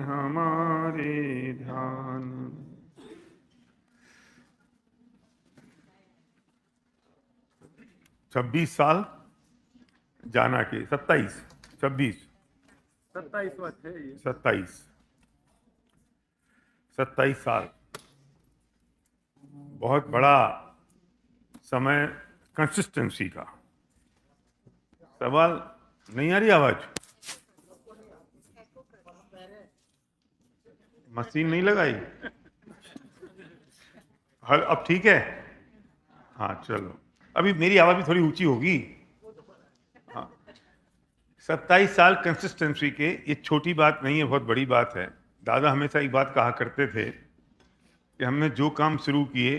हमारे ध्यान। 26 साल जाना के 27 26 27 साल बहुत बड़ा समय कंसिस्टेंसी का। सवाल नहीं आ रही आवाज? मशीन नहीं लगाई? हल अब ठीक है? हाँ चलो, अभी मेरी आवाज भी थोड़ी ऊंची होगी। हाँ, 27 साल कंसिस्टेंसी के, ये छोटी बात नहीं है, बहुत बड़ी बात है। दादा हमेशा एक बात कहा करते थे कि हमने जो काम शुरू किए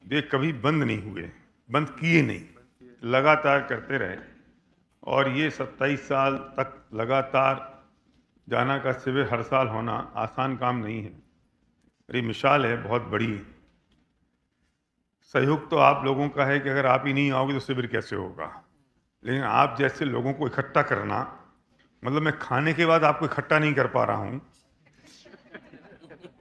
वे कभी बंद नहीं हुए, बंद किए नहीं, लगातार करते रहे। और ये 27 साल तक लगातार जाना का शिविर हर साल होना आसान काम नहीं है। मेरी मिसाल है बहुत बड़ी। सहयोग तो आप लोगों का है कि अगर आप ही नहीं आओगे तो शिविर कैसे होगा, लेकिन आप जैसे लोगों को इकट्ठा करना, मतलब मैं खाने के बाद आपको इकट्ठा नहीं कर पा रहा हूं।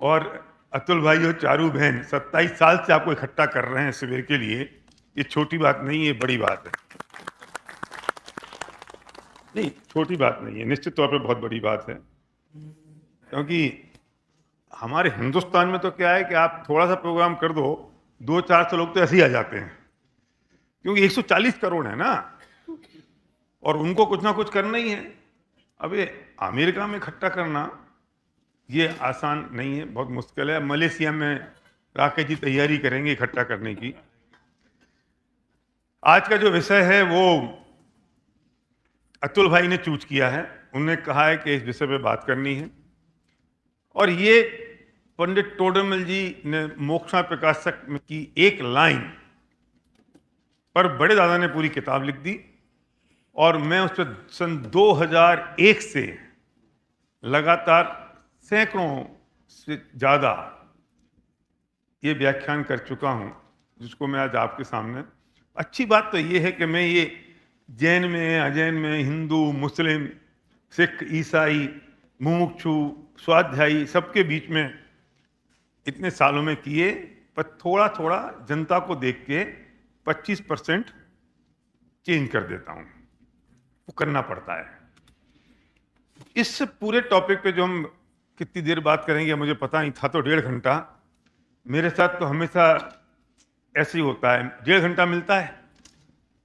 और अतुल भाई और चारू बहन 27 साल से आपको इकट्ठा कर रहे हैं शिविर के लिए, ये छोटी बात नहीं है, बड़ी बात है। नहीं, छोटी बात नहीं है, निश्चित तौर पे बहुत बड़ी बात है। क्योंकि हमारे हिंदुस्तान में तो क्या है कि आप थोड़ा सा प्रोग्राम कर दो, 200-400 लोग तो ऐसे ही आ जाते हैं, क्योंकि 140 करोड़ है ना, और उनको कुछ ना कुछ करना ही है। अब ये अमेरिका में इकट्ठा करना ये आसान नहीं है, बहुत मुश्किल है। मलेशिया में राकेश जी तैयारी करेंगे इकट्ठा करने की। आज का जो विषय है वो अतुल भाई ने चूज किया है, उन्होंने कहा है कि इस विषय पे बात करनी है। और ये पंडित टोडरमल जी ने मोक्षा प्रकाशक की एक लाइन पर बड़े दादा ने पूरी किताब लिख दी, और मैं उस पर सन 2001 से लगातार सैकड़ों से ज्यादा ये व्याख्यान कर चुका हूं, जिसको मैं आज आपके सामने। अच्छी बात तो ये है कि मैं ये जैन में, अजैन में, हिंदू, मुस्लिम, सिख, ईसाई, मुमुक्षु, स्वाध्यायी सबके बीच में इतने सालों में किए, पर थोड़ा थोड़ा जनता को देख के 25% चेंज कर देता हूं, वो करना पड़ता है। इस पूरे टॉपिक पे जो हम कितनी देर बात करेंगे मुझे पता नहीं था, तो 1.5 घंटा। मेरे साथ तो हमेशा ऐसे ही होता है, 1.5 घंटा मिलता है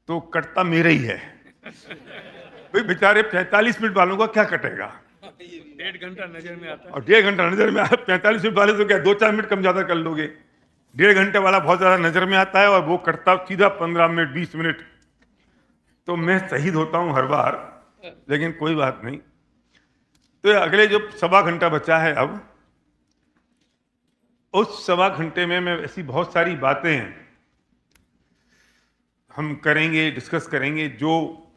तो कटता मेरा ही है। भाई बेचारे 45 मिनट वालों का क्या कटेगा? 1.5 घंटा नजर में आता है, और 1.5 घंटा नजर में आता है। 45 मिनट वाले तो क्या 2-4 मिनट कम ज्यादा कर लोगे, 1.5 घंटे वाला बहुत ज्यादा नजर में आता है, और वो कटता सीधा 15 मिनट 20 मिनट। तो मैं शहीद होता हूं हर बार, लेकिन कोई बात नहीं। तो अगले जो 1.25 घंटा बचा है, अब उस 1.25 घंटे में मैं ऐसी बहुत सारी बातें हम करेंगे, डिस्कस करेंगे, जो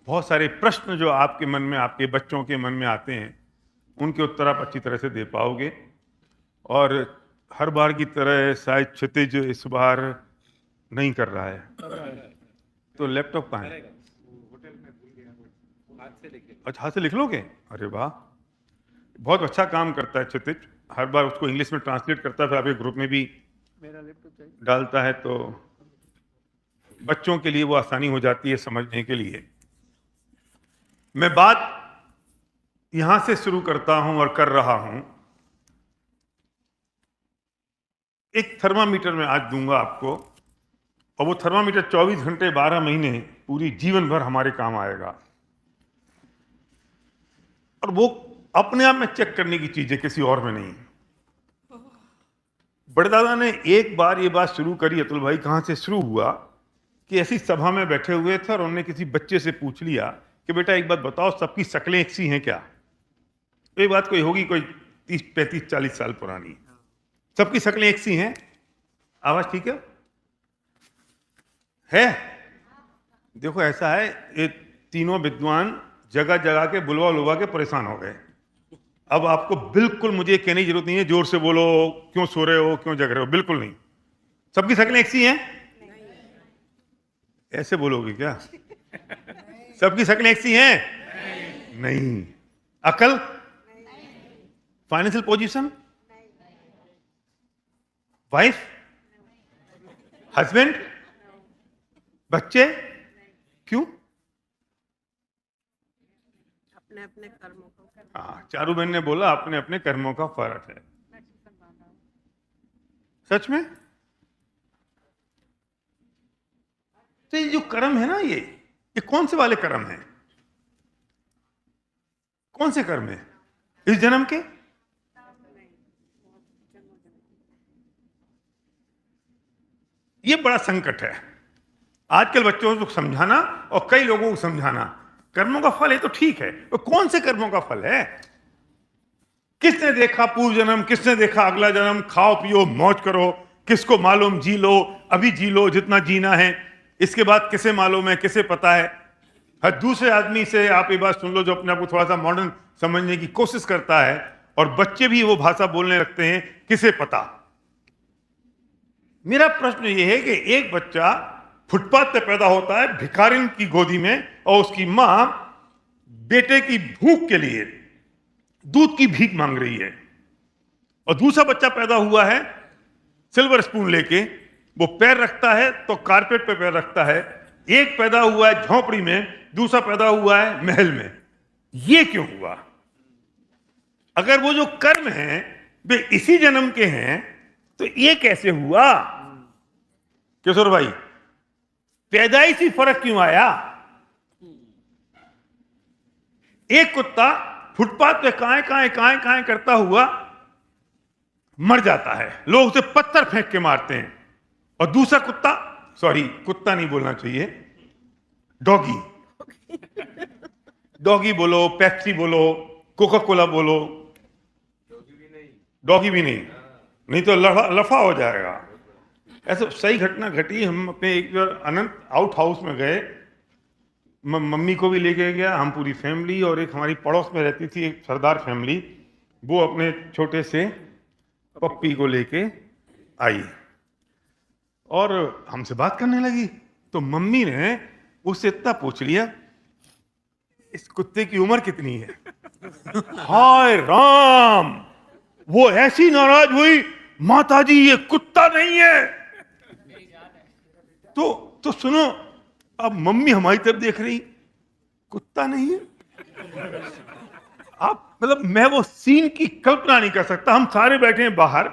बहुत सारे प्रश्न जो आपके मन में, आपके बच्चों के मन में आते हैं, उनके उत्तर आप अच्छी तरह से दे पाओगे। और हर बार की तरह शायद क्षितिज इस बार नहीं कर रहा है, तो लैपटॉप कहाँ है? अच्छा, हाथ से लिख लोगे? अरे वाह, बहुत अच्छा काम करता है क्षितिज, हर बार उसको इंग्लिश में ट्रांसलेट करता है, फिर आपके ग्रुप में भी डालता है, तो बच्चों के लिए वो आसानी हो जाती है समझने के लिए। मैं बात यहां से शुरू करता हूं और कर रहा हूं। एक थर्मामीटर मैं आज दूंगा आपको, और वो थर्मामीटर 24 घंटे 12 महीने पूरी जीवन भर हमारे काम आएगा, और वो अपने आप में चेक करने की चीज है, किसी और में नहीं। बड़े दादा ने एक बार ये बात शुरू करी, अतुल भाई कहां से शुरू हुआ, कि ऐसी सभा में बैठे हुए थे और उन्होंने किसी बच्चे से पूछ लिया कि बेटा एक बात बताओ, सबकी शक्लें एक सी हैं क्या? ये बात कोई होगी कोई 30-35-40 साल पुरानी। सबकी शक्लें एक सी हैं? आवाज ठीक है? देखो ऐसा है, ये तीनों विद्वान जगह जगह के बुलवा लुवा के परेशान हो गए। अब आपको बिल्कुल मुझे कहने की जरूरत नहीं है जोर से बोलो, क्यों सो रहे हो, क्यों जग रहे हो, बिल्कुल नहीं। सबकी शक्लें एक सी हैं? ऐसे बोलोगे क्या? सबकी शक्लें एक सी हैं? नहीं। अकल? फाइनेंशियल पोजीशन, वाइफ, हस्बैंड, बच्चे, क्यों? अपने अपने कर्मों को हाँ, चारू बहन ने बोला अपने अपने कर्मों का फर्क है। सच में? तो ये जो कर्म है ना, ये कौन से वाले कर्म हैं? कौन से कर्म है? इस जन्म के? ये बड़ा संकट है आजकल बच्चों को समझाना और कई लोगों को समझाना। कर्मों का फल है तो ठीक है, तो कौन से कर्मों का फल है? किसने देखा पूर्व जन्म, किसने देखा अगला जन्म? खाओ पियो मौज करो, किसको मालूम? जी लो, अभी जी लो जितना जीना है, इसके बाद किसे मालूम है, किसे पता है? हर दूसरे आदमी से आप ये बात सुन लो जो अपने आप को थोड़ा सा मॉडर्न समझने की कोशिश करता है, और बच्चे भी वो भाषा बोलने लगते हैं, किसे पता। मेरा प्रश्न ये है कि एक बच्चा फुटपाथ पे पैदा होता है भिखारिन की गोदी में, और उसकी मां बेटे की भूख के लिए दूध की भीख मांग रही है, और दूसरा बच्चा पैदा हुआ है सिल्वर स्पून लेके, वो पैर रखता है तो कारपेट पे पैर रखता है। एक पैदा हुआ है झोपड़ी में, दूसरा पैदा हुआ है महल में। ये क्यों हुआ? अगर वो जो कर्म हैं वे इसी जन्म के हैं तो ये कैसे हुआ? किशोर भाई, पैदाइशी फर्क क्यों आया? एक कुत्ता फुटपाथ पे काएं काएं काएं काएं करता हुआ मर जाता है, लोग उसे पत्थर फेंक के मारते हैं, और दूसरा कुत्ता, सॉरी कुत्ता नहीं बोलना चाहिए, डॉगी, डॉगी बोलो, पेप्सी बोलो, कोका कोला बोलो, डॉगी भी नहीं, नहीं तो लफा हो जाएगा। ऐसा सही घटना घटी। हम अपने एक बार अनंत आउट हाउस में गए, मम्मी को भी लेके गया, हम पूरी फैमिली, और एक हमारी पड़ोस में रहती थी एक सरदार फैमिली, वो अपने छोटे से पप्पी को लेके आई और हमसे बात करने लगी। तो मम्मी ने उससे इतना पूछ लिया, इस कुत्ते की उम्र कितनी है? हाय राम, वो ऐसी नाराज हुई, माताजी ये कुत्ता नहीं है। तो सुनो, अब मम्मी हमारी तरफ देख रही, कुत्ता नहीं है? आप मतलब मैं वो सीन की कल्पना नहीं कर सकता। हम सारे बैठे हैं बाहर,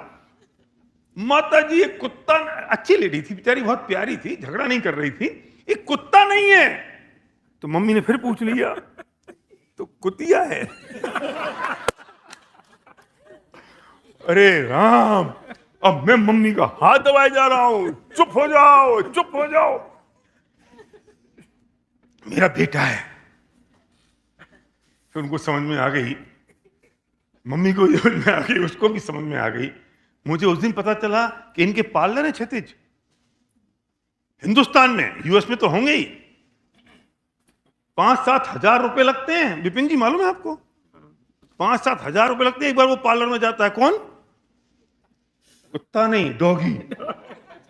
माताजी ये कुत्ता, अच्छी लेडी थी बेचारी, बहुत प्यारी थी, झगड़ा नहीं कर रही थी, ये कुत्ता नहीं है। तो मम्मी ने फिर पूछ लिया, तो कुतिया है? अरे राम, अब मैं मम्मी का हाथ दबाए जा रहा हूं, चुप हो जाओ, चुप हो जाओ, मेरा बेटा है। फिर उनको समझ में आ गई, मम्मी को समझ में आ गई, उसको भी समझ में आ गई। मुझे उस दिन पता चला कि इनके पार्लर है क्षितिज, हिंदुस्तान में, यूएस में तो होंगे ही। 5-7 हजार रुपए लगते हैं, विपिन जी मालूम है आपको? 5-7 हजार रुपए लगते हैं एक बार वो पार्लर में जाता है। कौन? कुत्ता नहीं, डॉगी,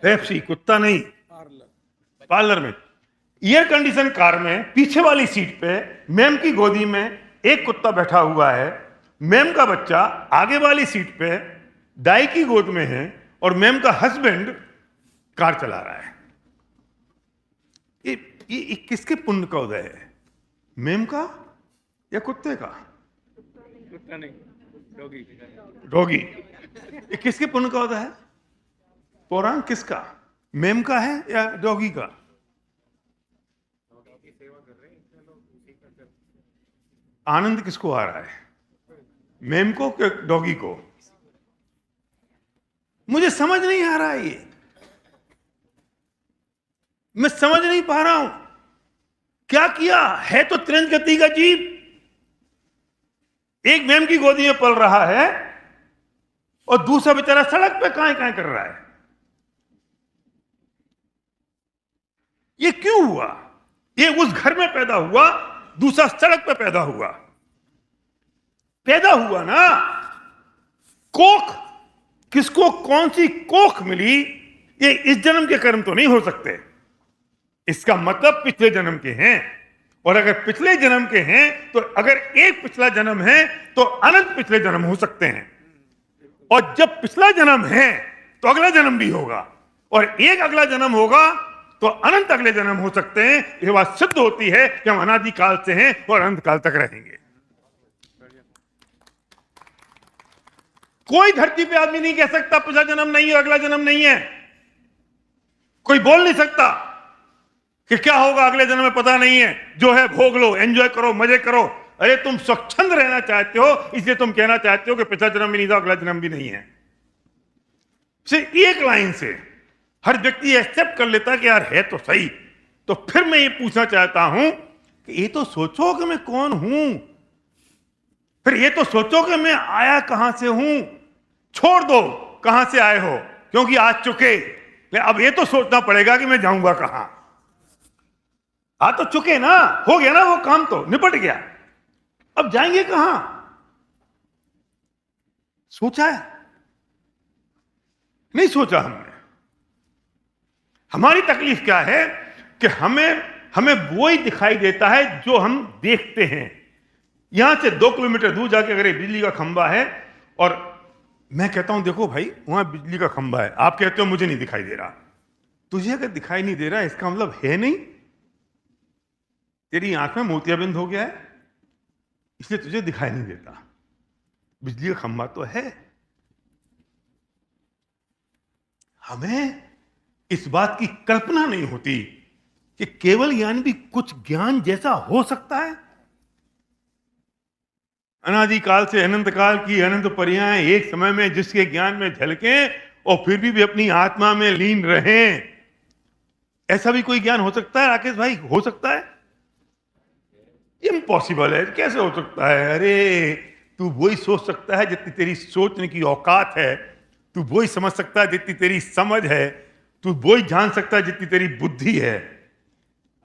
पेप्सी, कुत्ता नहीं, पार्लर में। एयर कंडीशन कार में पीछे वाली सीट पे मैम की गोदी में एक कुत्ता बैठा हुआ है, मैम का बच्चा आगे वाली सीट पे दाई की गोद में है, और मैम का हस्बैंड कार चला रहा है। ये किसके पुण्य का उदय है? मैम का या कुत्ते का? कुत्ता नहीं, डॉगी। डॉगी। ये किसके पुण्य का उदय है? पौराण किसका? मैम का है या डॉगी का? आनंद किसको आ रहा है, मैम को कि डॉगी को? मुझे समझ नहीं आ रहा है, ये मैं समझ नहीं पा रहा हूं क्या किया है। तो त्रिंद गति का जीव एक मैम की गोदी में पल रहा है, और दूसरा बेचारा सड़क पे काएं काएं कर रहा है। ये क्यों हुआ? ये उस घर में पैदा हुआ, दूसरा सड़क पे पैदा हुआ। पैदा हुआ ना, कोख किसको कौन सी कोख मिली, ये इस जन्म के कर्म तो नहीं हो सकते। इसका मतलब पिछले जन्म के हैं, और अगर पिछले जन्म के हैं तो अगर एक पिछला जन्म है तो अनंत पिछले जन्म हो सकते हैं, और जब पिछला जन्म है तो अगला जन्म भी होगा, और एक अगला जन्म होगा तो अनंत अगले जन्म हो सकते हैं। यह बात सिद्ध होती है कि हम अनादि काल से हैं और अनंत काल तक रहेंगे। कोई धरती पे आदमी नहीं कह सकता पिछला जन्म नहीं है, अगला जन्म नहीं है। कोई बोल नहीं सकता कि क्या होगा अगले जन्म में, पता नहीं है। जो है भोग लो, एंजॉय करो, मजे करो। अरे तुम स्वच्छंद रहना चाहते हो, इसलिए तुम कहना चाहते हो कि पिछला जन्म भी नहीं था, अगला जन्म भी नहीं है। सिर्फ एक लाइन से हर व्यक्ति एक्सेप्ट कर लेता कि यार है तो सही। तो फिर मैं ये पूछना चाहता हूं कि ये तो सोचो कि मैं कौन हूं, फिर ये तो सोचो कि मैं आया कहां से हूं। छोड़ दो कहां से आए हो, क्योंकि आ चुके। अब ये तो सोचना पड़ेगा कि मैं जाऊंगा कहां। आ तो चुके ना, हो गया ना वो काम, तो निपट गया। अब जाएंगे कहां? सोचा है? नहीं सोचा हमने। हमारी तकलीफ क्या है कि हमें वो ही दिखाई देता है जो हम देखते हैं। यहां से 2 किलोमीटर दूर जाके अगर बिजली का खंबा है और मैं कहता हूं देखो भाई वहां बिजली का खंबा है, आप कहते हो मुझे नहीं दिखाई दे रहा। तुझे अगर दिखाई नहीं दे रहा इसका मतलब है नहीं, तेरी आंख में मोतियाबिंद हो गया है, इसलिए तुझे दिखाई नहीं देता। बिजली का खंबा तो है। हमें इस बात की कल्पना नहीं होती कि केवल ज्ञान भी कुछ ज्ञान जैसा हो सकता है। अनादि काल से अनंत काल की अनंत पर्याय एक समय में जिसके ज्ञान में झलकें और फिर भी अपनी आत्मा में लीन रहें, ऐसा भी कोई ज्ञान हो सकता है राकेश भाई? हो सकता है? इम्पॉसिबल है। कैसे हो सकता है? अरे तू वही सोच सकता है जितनी तेरी सोचने की औकात है, तू वही समझ सकता है जितनी तेरी समझ है, तू वही जान सकता है जितनी तेरी बुद्धि है।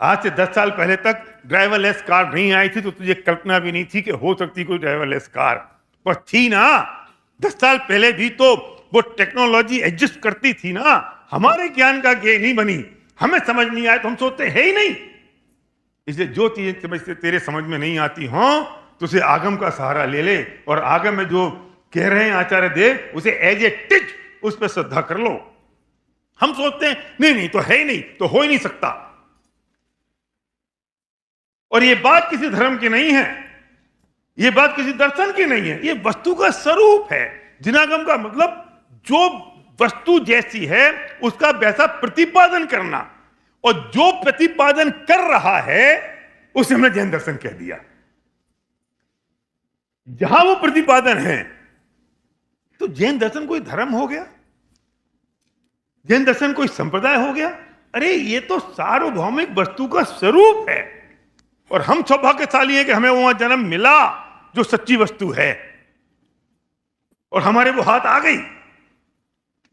आज से 10 साल पहले तक ड्राइवरलेस कार नहीं आई थी तो तुझे कल्पना भी नहीं थी कि हो सकती कोई ड्राइवरलेस कार, पर थी ना। 10 साल पहले भी तो वो टेक्नोलॉजी एग्जिस्ट करती थी ना। हमारे ज्ञान का ये नहीं बनी, हमें समझ नहीं आया तो हम सोचते है ही नहीं। इसलिए जो चीजें तेरे समझ में नहीं आती हो तो उसे आगम का सहारा ले ले, और आगम में जो कह रहे हैं आचार्य देव उसे एज ए टिच उस पर श्रद्धा कर लो। हम सोचते हैं नहीं नहीं तो है ही नहीं, तो हो ही नहीं सकता। और ये बात किसी धर्म की नहीं है, ये बात किसी दर्शन की नहीं है, ये वस्तु का स्वरूप है। जिनागम का मतलब जो वस्तु जैसी है उसका वैसा प्रतिपादन करना, और जो प्रतिपादन कर रहा है उसे हमने जैन दर्शन कह दिया। जहां वो प्रतिपादन है तो जैन दर्शन कोई धर्म हो गया, जैन दर्शन कोई संप्रदाय हो गया? अरे ये तो सार्वभौमिक वस्तु का स्वरूप है, और हम सौभाग्यशाली हैं कि हमें वहां जन्म मिला जो सच्ची वस्तु है, और हमारे वो हाथ आ गई।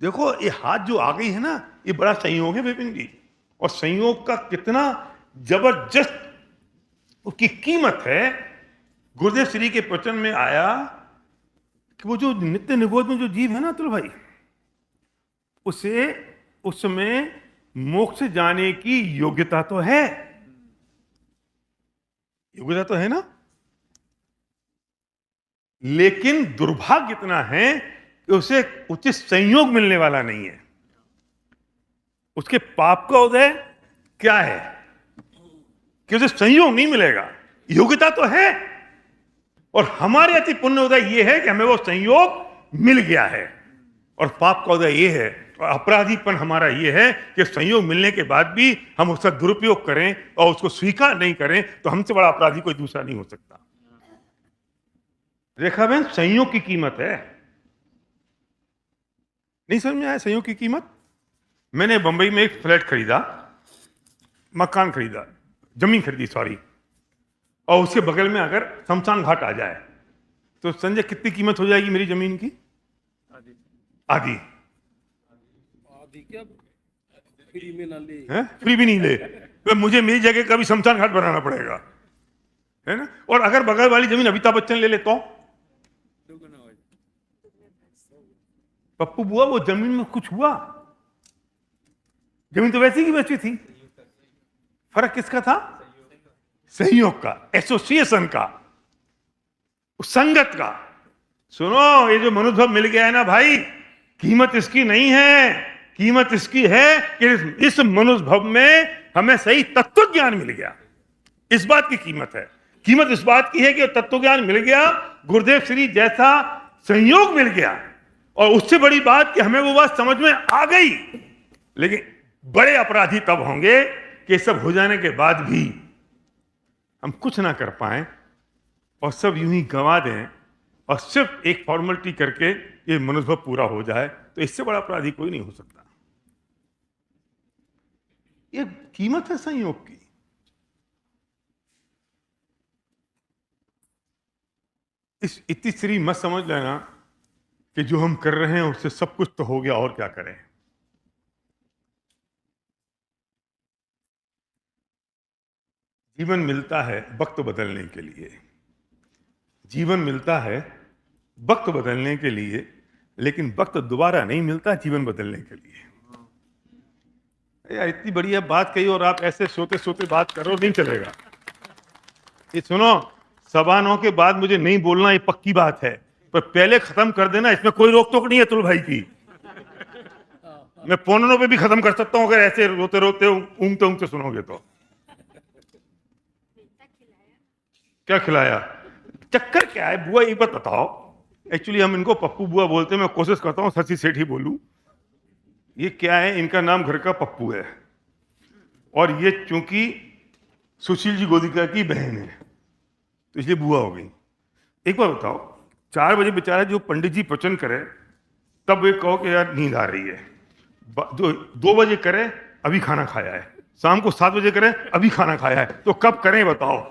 देखो ये हाथ जो आ गई है ना, ये बड़ा संयोग है विपिन जी, और संयोग का कितना जबरदस्त उसकी कीमत है। गुरुदेव श्री के प्रवचन में आया कि वो जो नित्य निबोध में जो जीव है ना अतुल भाई, उसे उसमें मोक्ष जाने की योग्यता तो है, योग्यता तो है ना, लेकिन दुर्भाग्य इतना है कि उसे उचित संयोग मिलने वाला नहीं है। उसके पाप का उदय क्या है कि उसे संयोग नहीं मिलेगा। योग्यता तो है, और हमारे अति पुण्य उदय यह है कि हमें वो संयोग मिल गया है, और पाप का उदय यह है, और अपराधीपन हमारा यह है कि संयोग मिलने के बाद भी हम उसका दुरुपयोग करें और उसको स्वीकार नहीं करें, तो हमसे बड़ा अपराधी कोई दूसरा नहीं हो सकता। रेखा बहन, संयोग की कीमत है। नहीं समझ में आया संयोग की कीमत? मैंने बंबई में एक फ्लैट खरीदा, मकान खरीदा, जमीन खरीदी सॉरी, और उसके बगल में अगर शमशान घाट आ जाए तो संजय कितनी कीमत हो जाएगी मेरी जमीन की? आधी। क्या फ्री में ना ले? फ्री भी नहीं ले, तो मुझे मेरी जगह का भी शमशान घाट बनाना पड़ेगा, है ना। और अगर बगल वाली जमीन अमिताभ बच्चन ले ले तो पप्पू बुआ वो जमीन में कुछ हुआ? जमीन तो वैसी की वैसी थी, फर्क किसका था? सहयोग का, एसोसिएशन का, संगत का। सुनो, ये जो मनुष्य मिल गया है ना भाई, कीमत इसकी नहीं है, कीमत इसकी है कि इस मनुष्य भव में हमें सही तत्व ज्ञान मिल गया। इस बात की कीमत है। कीमत इस बात की है कि तत्व ज्ञान मिल गया, गुरुदेव श्री जैसा संयोग मिल गया, और उससे बड़ी बात कि हमें वो बात समझ में आ गई। लेकिन बड़े अपराधी तब होंगे कि सब हो जाने के बाद भी हम कुछ ना कर पाए और सब यूं ही गंवा दें और सिर्फ एक फॉर्मेलिटी करके ये मनुष्य पूरा हो जाए, तो इससे बड़ा अपराधी कोई नहीं हो सकता। ये कीमत है संयोग की। इस इतिश्री मत समझ लेना कि जो हम कर रहे हैं उससे सब कुछ तो हो गया, और क्या करें। जीवन मिलता है वक्त बदलने के लिए, जीवन मिलता है वक्त बदलने के लिए, लेकिन वक्त दोबारा नहीं मिलता जीवन बदलने के लिए। यार इतनी बढ़िया बात कही और आप ऐसे सोते सोते बात करो, नहीं चलेगा। ये सुनो, 9:15 के बाद मुझे नहीं बोलना, ये पक्की बात है, पर पहले खत्म कर देना, इसमें कोई रोक टोक नहीं है तुल भाई की। मैं 9:15 पे भी खत्म कर सकता हूं अगर ऐसे रोते रोते ऊँगते ऊँगते सुनोगे तो। क्या खिलाया? चक्कर क्या है बुआ, ये बात बताओ। एक्चुअली हम इनको पप्पू बुआ बोलते हैं, मैं कोशिश करता हूँ सची सेठ ही बोलूं। ये क्या है, इनका नाम घर का पप्पू है, और ये चूंकि सुशील जी गोदिका की बहन है तो इसलिए बुआ हो गई। एक बार बताओ, 4 बजे बेचारा जो पंडित जी प्रवचन करे तब ये कहो कि यार नींद आ रही है, जो 2 बजे करे अभी खाना खाया है, शाम को 7 बजे करे अभी खाना खाया है, तो कब करें बताओ।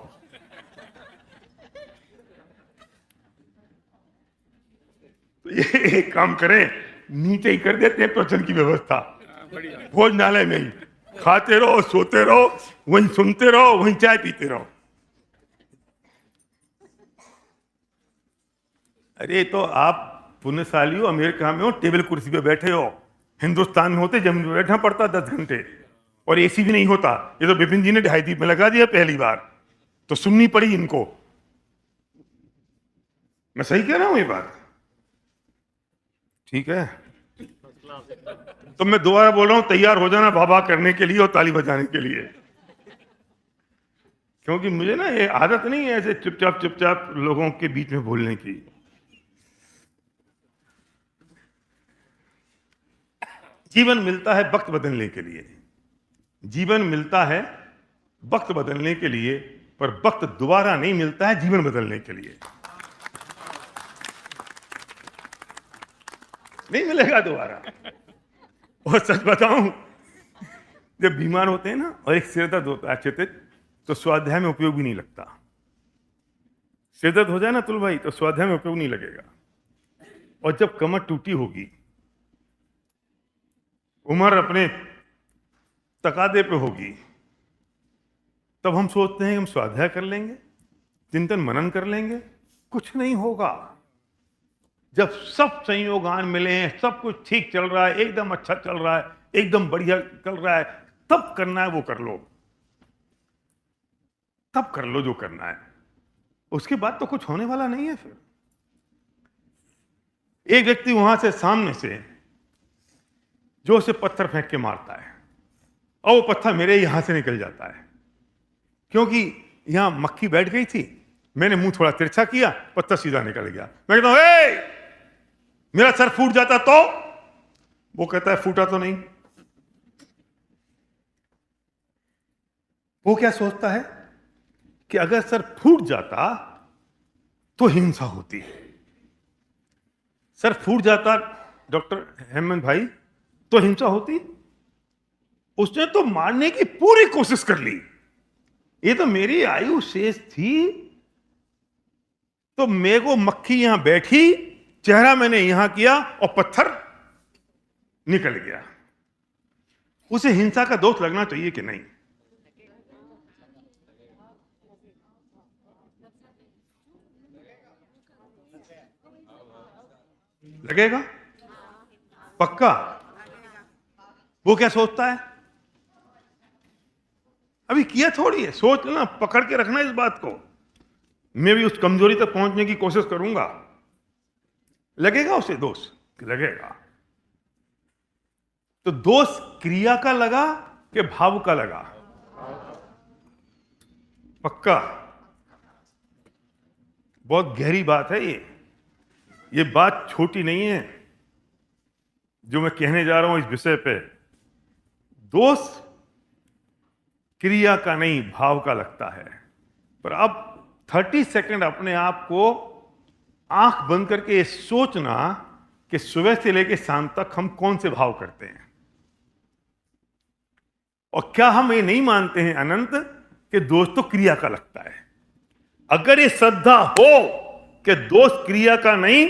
तो ये एक काम करें, नीचे ही कर देते हैं प्रवचन की व्यवस्था, भोजनालय में ही खाते रहो, सोते रहो, वहीं सुनते रहो, वहीं चाय पीते रहो। अरे तो आप पुण्यशाली हो, अमेरिका में हो, टेबल कुर्सी पे बैठे हो, हिंदुस्तान में होते जमीन में बैठना पड़ता 10 घंटे, और एसी भी नहीं होता। ये तो विपिन जी ने 2.5 दीप में लगा दिया पहली बार, तो सुननी पड़ी इनको। मैं सही कह रहा हूं ये बात? ठीक है, तो मैं दोबारा बोल रहा हूं, तैयार हो जाना बाबा करने के लिए और ताली बजाने के लिए, क्योंकि मुझे ना ये आदत नहीं है ऐसे चुपचाप चुपचाप लोगों के बीच में बोलने की। जीवन मिलता है वक्त बदलने के लिए, जीवन मिलता है वक्त बदलने के लिए, पर वक्त दोबारा नहीं मिलता है जीवन बदलने के लिए। नहीं मिलेगा दोबारा। और सच बताऊं, जब बीमार होते हैं ना और एक सिर दर्द होता है चितित, तो स्वाध्याय में उपयोग भी नहीं लगता। सिर दर्द हो जाए ना तुल भाई, तो स्वाध्याय में उपयोग नहीं लगेगा। और जब कमर टूटी होगी, उम्र अपने तकादे पे होगी, तब हम सोचते हैं कि हम स्वाध्याय कर लेंगे, चिंतन मनन कर लेंगे, कुछ नहीं होगा। जब सब संयोगान मिले हैं, सब कुछ ठीक चल रहा है, एकदम अच्छा चल रहा है, एकदम बढ़िया चल रहा है, तब करना है वो कर लो, तब कर लो जो करना है। उसके बाद तो कुछ होने वाला नहीं है। फिर एक व्यक्ति वहां से सामने से जो उसे पत्थर फेंक के मारता है, और वो पत्थर मेरे यहां से निकल जाता है, क्योंकि यहां मक्खी बैठ गई थी। मैंने मुंह थोड़ा तिरछा किया, पत्थर सीधा निकल गया। मैं कहता हूं, ए मेरा सर फूट जाता तो? वो कहता है फूटा तो नहीं। वो क्या सोचता है कि अगर सर फूट जाता तो हिंसा होती है। सर फूट जाता डॉक्टर हेमंत भाई तो हिंसा होती। उसने तो मारने की पूरी कोशिश कर ली। ये तो मेरी आयु शेष थी, तो मेरे को मक्खी यहां बैठी, चेहरा मैंने यहां किया और पत्थर निकल गया। उसे हिंसा का दोष लगना चाहिए कि नहीं? लगेगा पक्का। वो क्या सोचता है? अभी किया थोड़ी है, सोच लेना, पकड़ के रखना इस बात को। मैं भी उस कमजोरी तक पहुंचने की कोशिश करूंगा। लगेगा उसे दोष? लगेगा। तो दोष क्रिया का लगा कि भाव का लगा? पक्का? बहुत गहरी बात है ये बात छोटी नहीं है जो मैं कहने जा रहा हूं इस विषय पे। दोष क्रिया का नहीं, भाव का लगता है। पर अब 30 सेकंड अपने आप को आंख बंद करके ये सोचना कि सुबह से लेकर शाम तक हम कौन से भाव करते हैं। और क्या हम ये नहीं मानते हैं अनंत कि दोष तो क्रिया का लगता है? अगर ये श्रद्धा हो कि दोष क्रिया का नहीं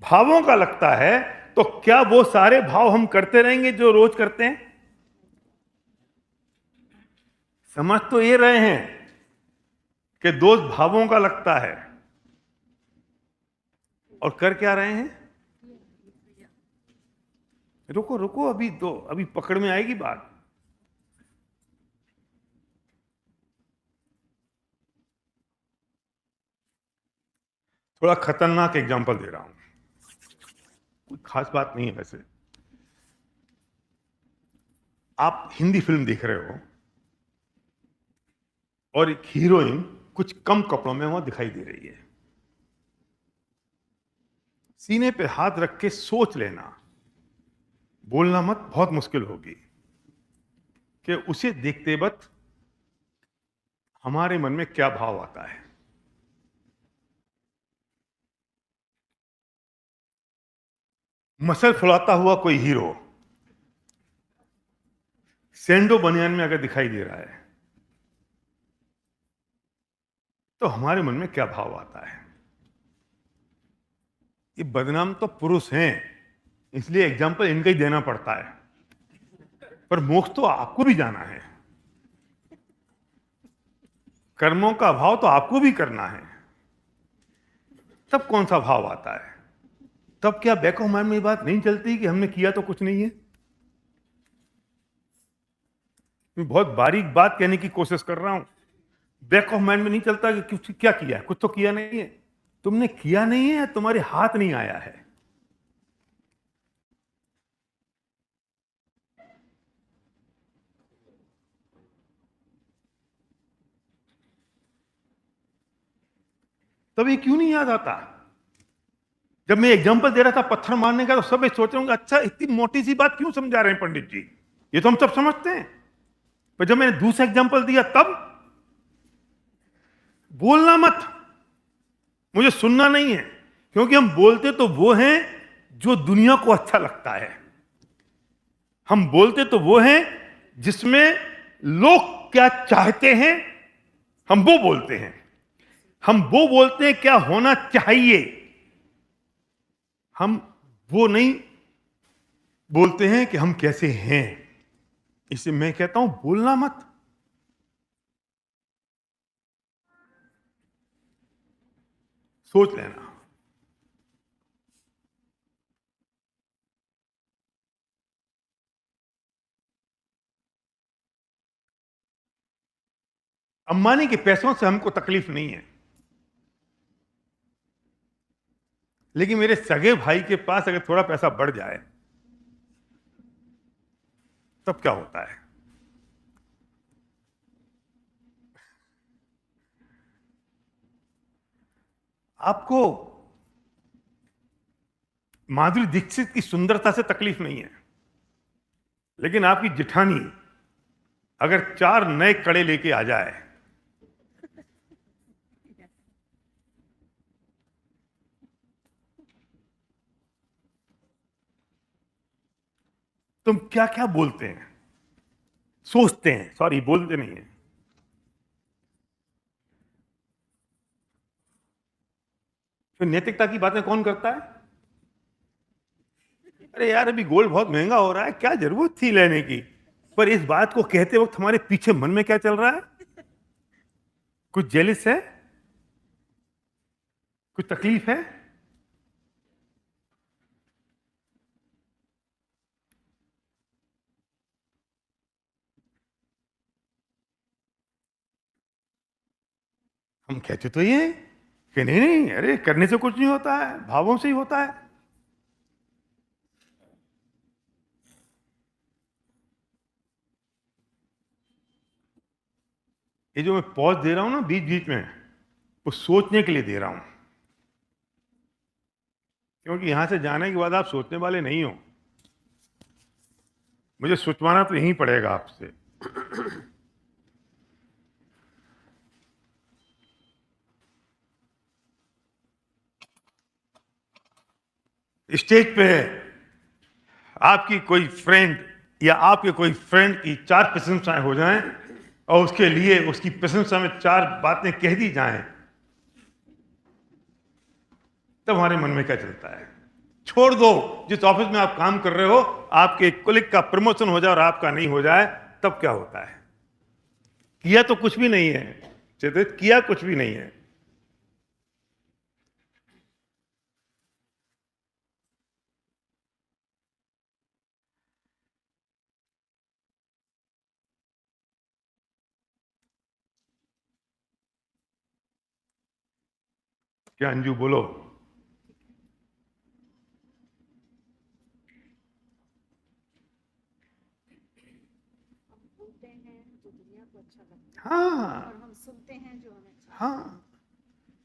भावों का लगता है, तो क्या वो सारे भाव हम करते रहेंगे जो रोज करते हैं? समझ तो ये रहे हैं कि दोष भावों का लगता है, और कर क्या रहे हैं? रुको रुको, अभी पकड़ में आएगी बात। थोड़ा खतरनाक एग्जांपल दे रहा हूं, कोई खास बात नहीं है वैसे। आप हिंदी फिल्म देख रहे हो और एक हीरोइन कुछ कम कपड़ों में वहां दिखाई दे रही है। सीने पे हाथ रख के सोच लेना, बोलना मत, बहुत मुश्किल होगी, कि उसे देखते वक्त हमारे मन में क्या भाव आता है। मसल फुलाता हुआ कोई हीरो सैंडो बनियान में अगर दिखाई दे रहा है तो हमारे मन में क्या भाव आता है? ये बदनाम तो पुरुष हैं, इसलिए एग्जाम्पल इनका ही देना पड़ता है, पर मोक्ष तो आपको भी जाना है, कर्मों का भाव तो आपको भी करना है। तब कौन सा भाव आता है? तब क्या बैक ऑफ माइंड में ये बात नहीं चलती कि हमने किया तो कुछ नहीं है? मैं बहुत बारीक बात कहने की कोशिश कर रहा हूं। बैक ऑफ माइंड में नहीं चलता कि कुछ क्या किया है? कुछ तो किया नहीं है। तुमने किया नहीं है, तुम्हारे हाथ नहीं आया है। तब ये क्यों नहीं याद आता? जब मैं एग्जांपल दे रहा था पत्थर मारने का, तो सब सोच रहे होंगे अच्छा इतनी मोटी सी बात क्यों समझा रहे हैं पंडित जी, ये तो हम सब समझते हैं। पर जब मैंने दूसरा एग्जांपल दिया तब बोलना मत, मुझे सुनना नहीं है, क्योंकि हम बोलते तो वो हैं जो दुनिया को अच्छा लगता है। हम बोलते तो वो हैं जिसमें लोग क्या चाहते हैं, हम वो बोलते हैं। हम वो बोलते हैं क्या होना चाहिए, हम वो नहीं बोलते हैं कि हम कैसे हैं। इसलिए मैं कहता हूं बोलना मत, सोच लेना। अंबानी के पैसों से हमको तकलीफ नहीं है, लेकिन मेरे सगे भाई के पास अगर थोड़ा पैसा बढ़ जाए तब क्या होता है? आपको माधुरी दीक्षित की सुंदरता से तकलीफ नहीं है, लेकिन आपकी जिठानी अगर 4 नए कड़े लेके आ जाए तुम क्या क्या बोलते हैं, सोचते हैं, सॉरी बोलते नहीं है। फिर नैतिकता की बातें कौन करता है? अरे यार अभी गोल्ड बहुत महंगा हो रहा है, क्या जरूरत थी लेने की? पर इस बात को कहते वक्त हमारे पीछे मन में क्या चल रहा है? कुछ जेलिस है, कुछ तकलीफ है। हम कहते तो ये हैं कि नहीं नहीं, अरे करने से कुछ नहीं होता है, भावों से ही होता है। ये जो मैं पॉज दे रहा हूं ना बीच बीच में, वो सोचने के लिए दे रहा हूं, क्योंकि यहां से जाने के बाद आप सोचने वाले नहीं हो। मुझे सोचवाना तो यहीं पड़ेगा आपसे। स्टेज पे आपकी कोई फ्रेंड या आपके कोई फ्रेंड की 4 प्रशंसाएं हो जाएं और उसके लिए उसकी प्रशंसा में 4 बातें कह दी जाएं, तब हमारे मन में क्या चलता है? छोड़ दो, जिस ऑफिस में आप काम कर रहे हो, आपके कोलिग का प्रमोशन हो जाए और आपका नहीं हो जाए, तब क्या होता है? किया तो कुछ भी नहीं है चेतित, किया कुछ भी नहीं है। क्या अंजू बोलो? बोलते हैं जो दुनिया को अच्छा लगता है हाँ और हम सुनते हैं जो हमें अच्छा हाँ,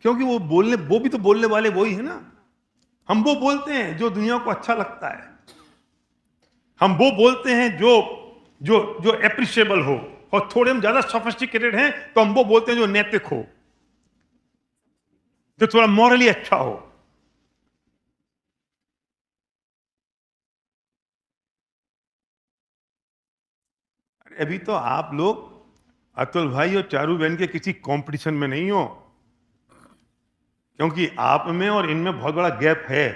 क्योंकि वो भी तो बोलने वाले वही है ना। हम वो बोलते हैं जो दुनिया को अच्छा लगता है, हम वो बोलते हैं जो जो जो एप्रिशिएबल हो, और थोड़े हम ज्यादा सोफिस्टिकेटेड हैं तो हम वो बोलते हैं जो नैतिक हो, जो थोड़ा मॉरली अच्छा हो। अरे अभी तो आप लोग अतुल भाई और चारू बहन के किसी कंपटीशन में नहीं हो, क्योंकि आप में और इनमें बहुत बड़ा गैप है,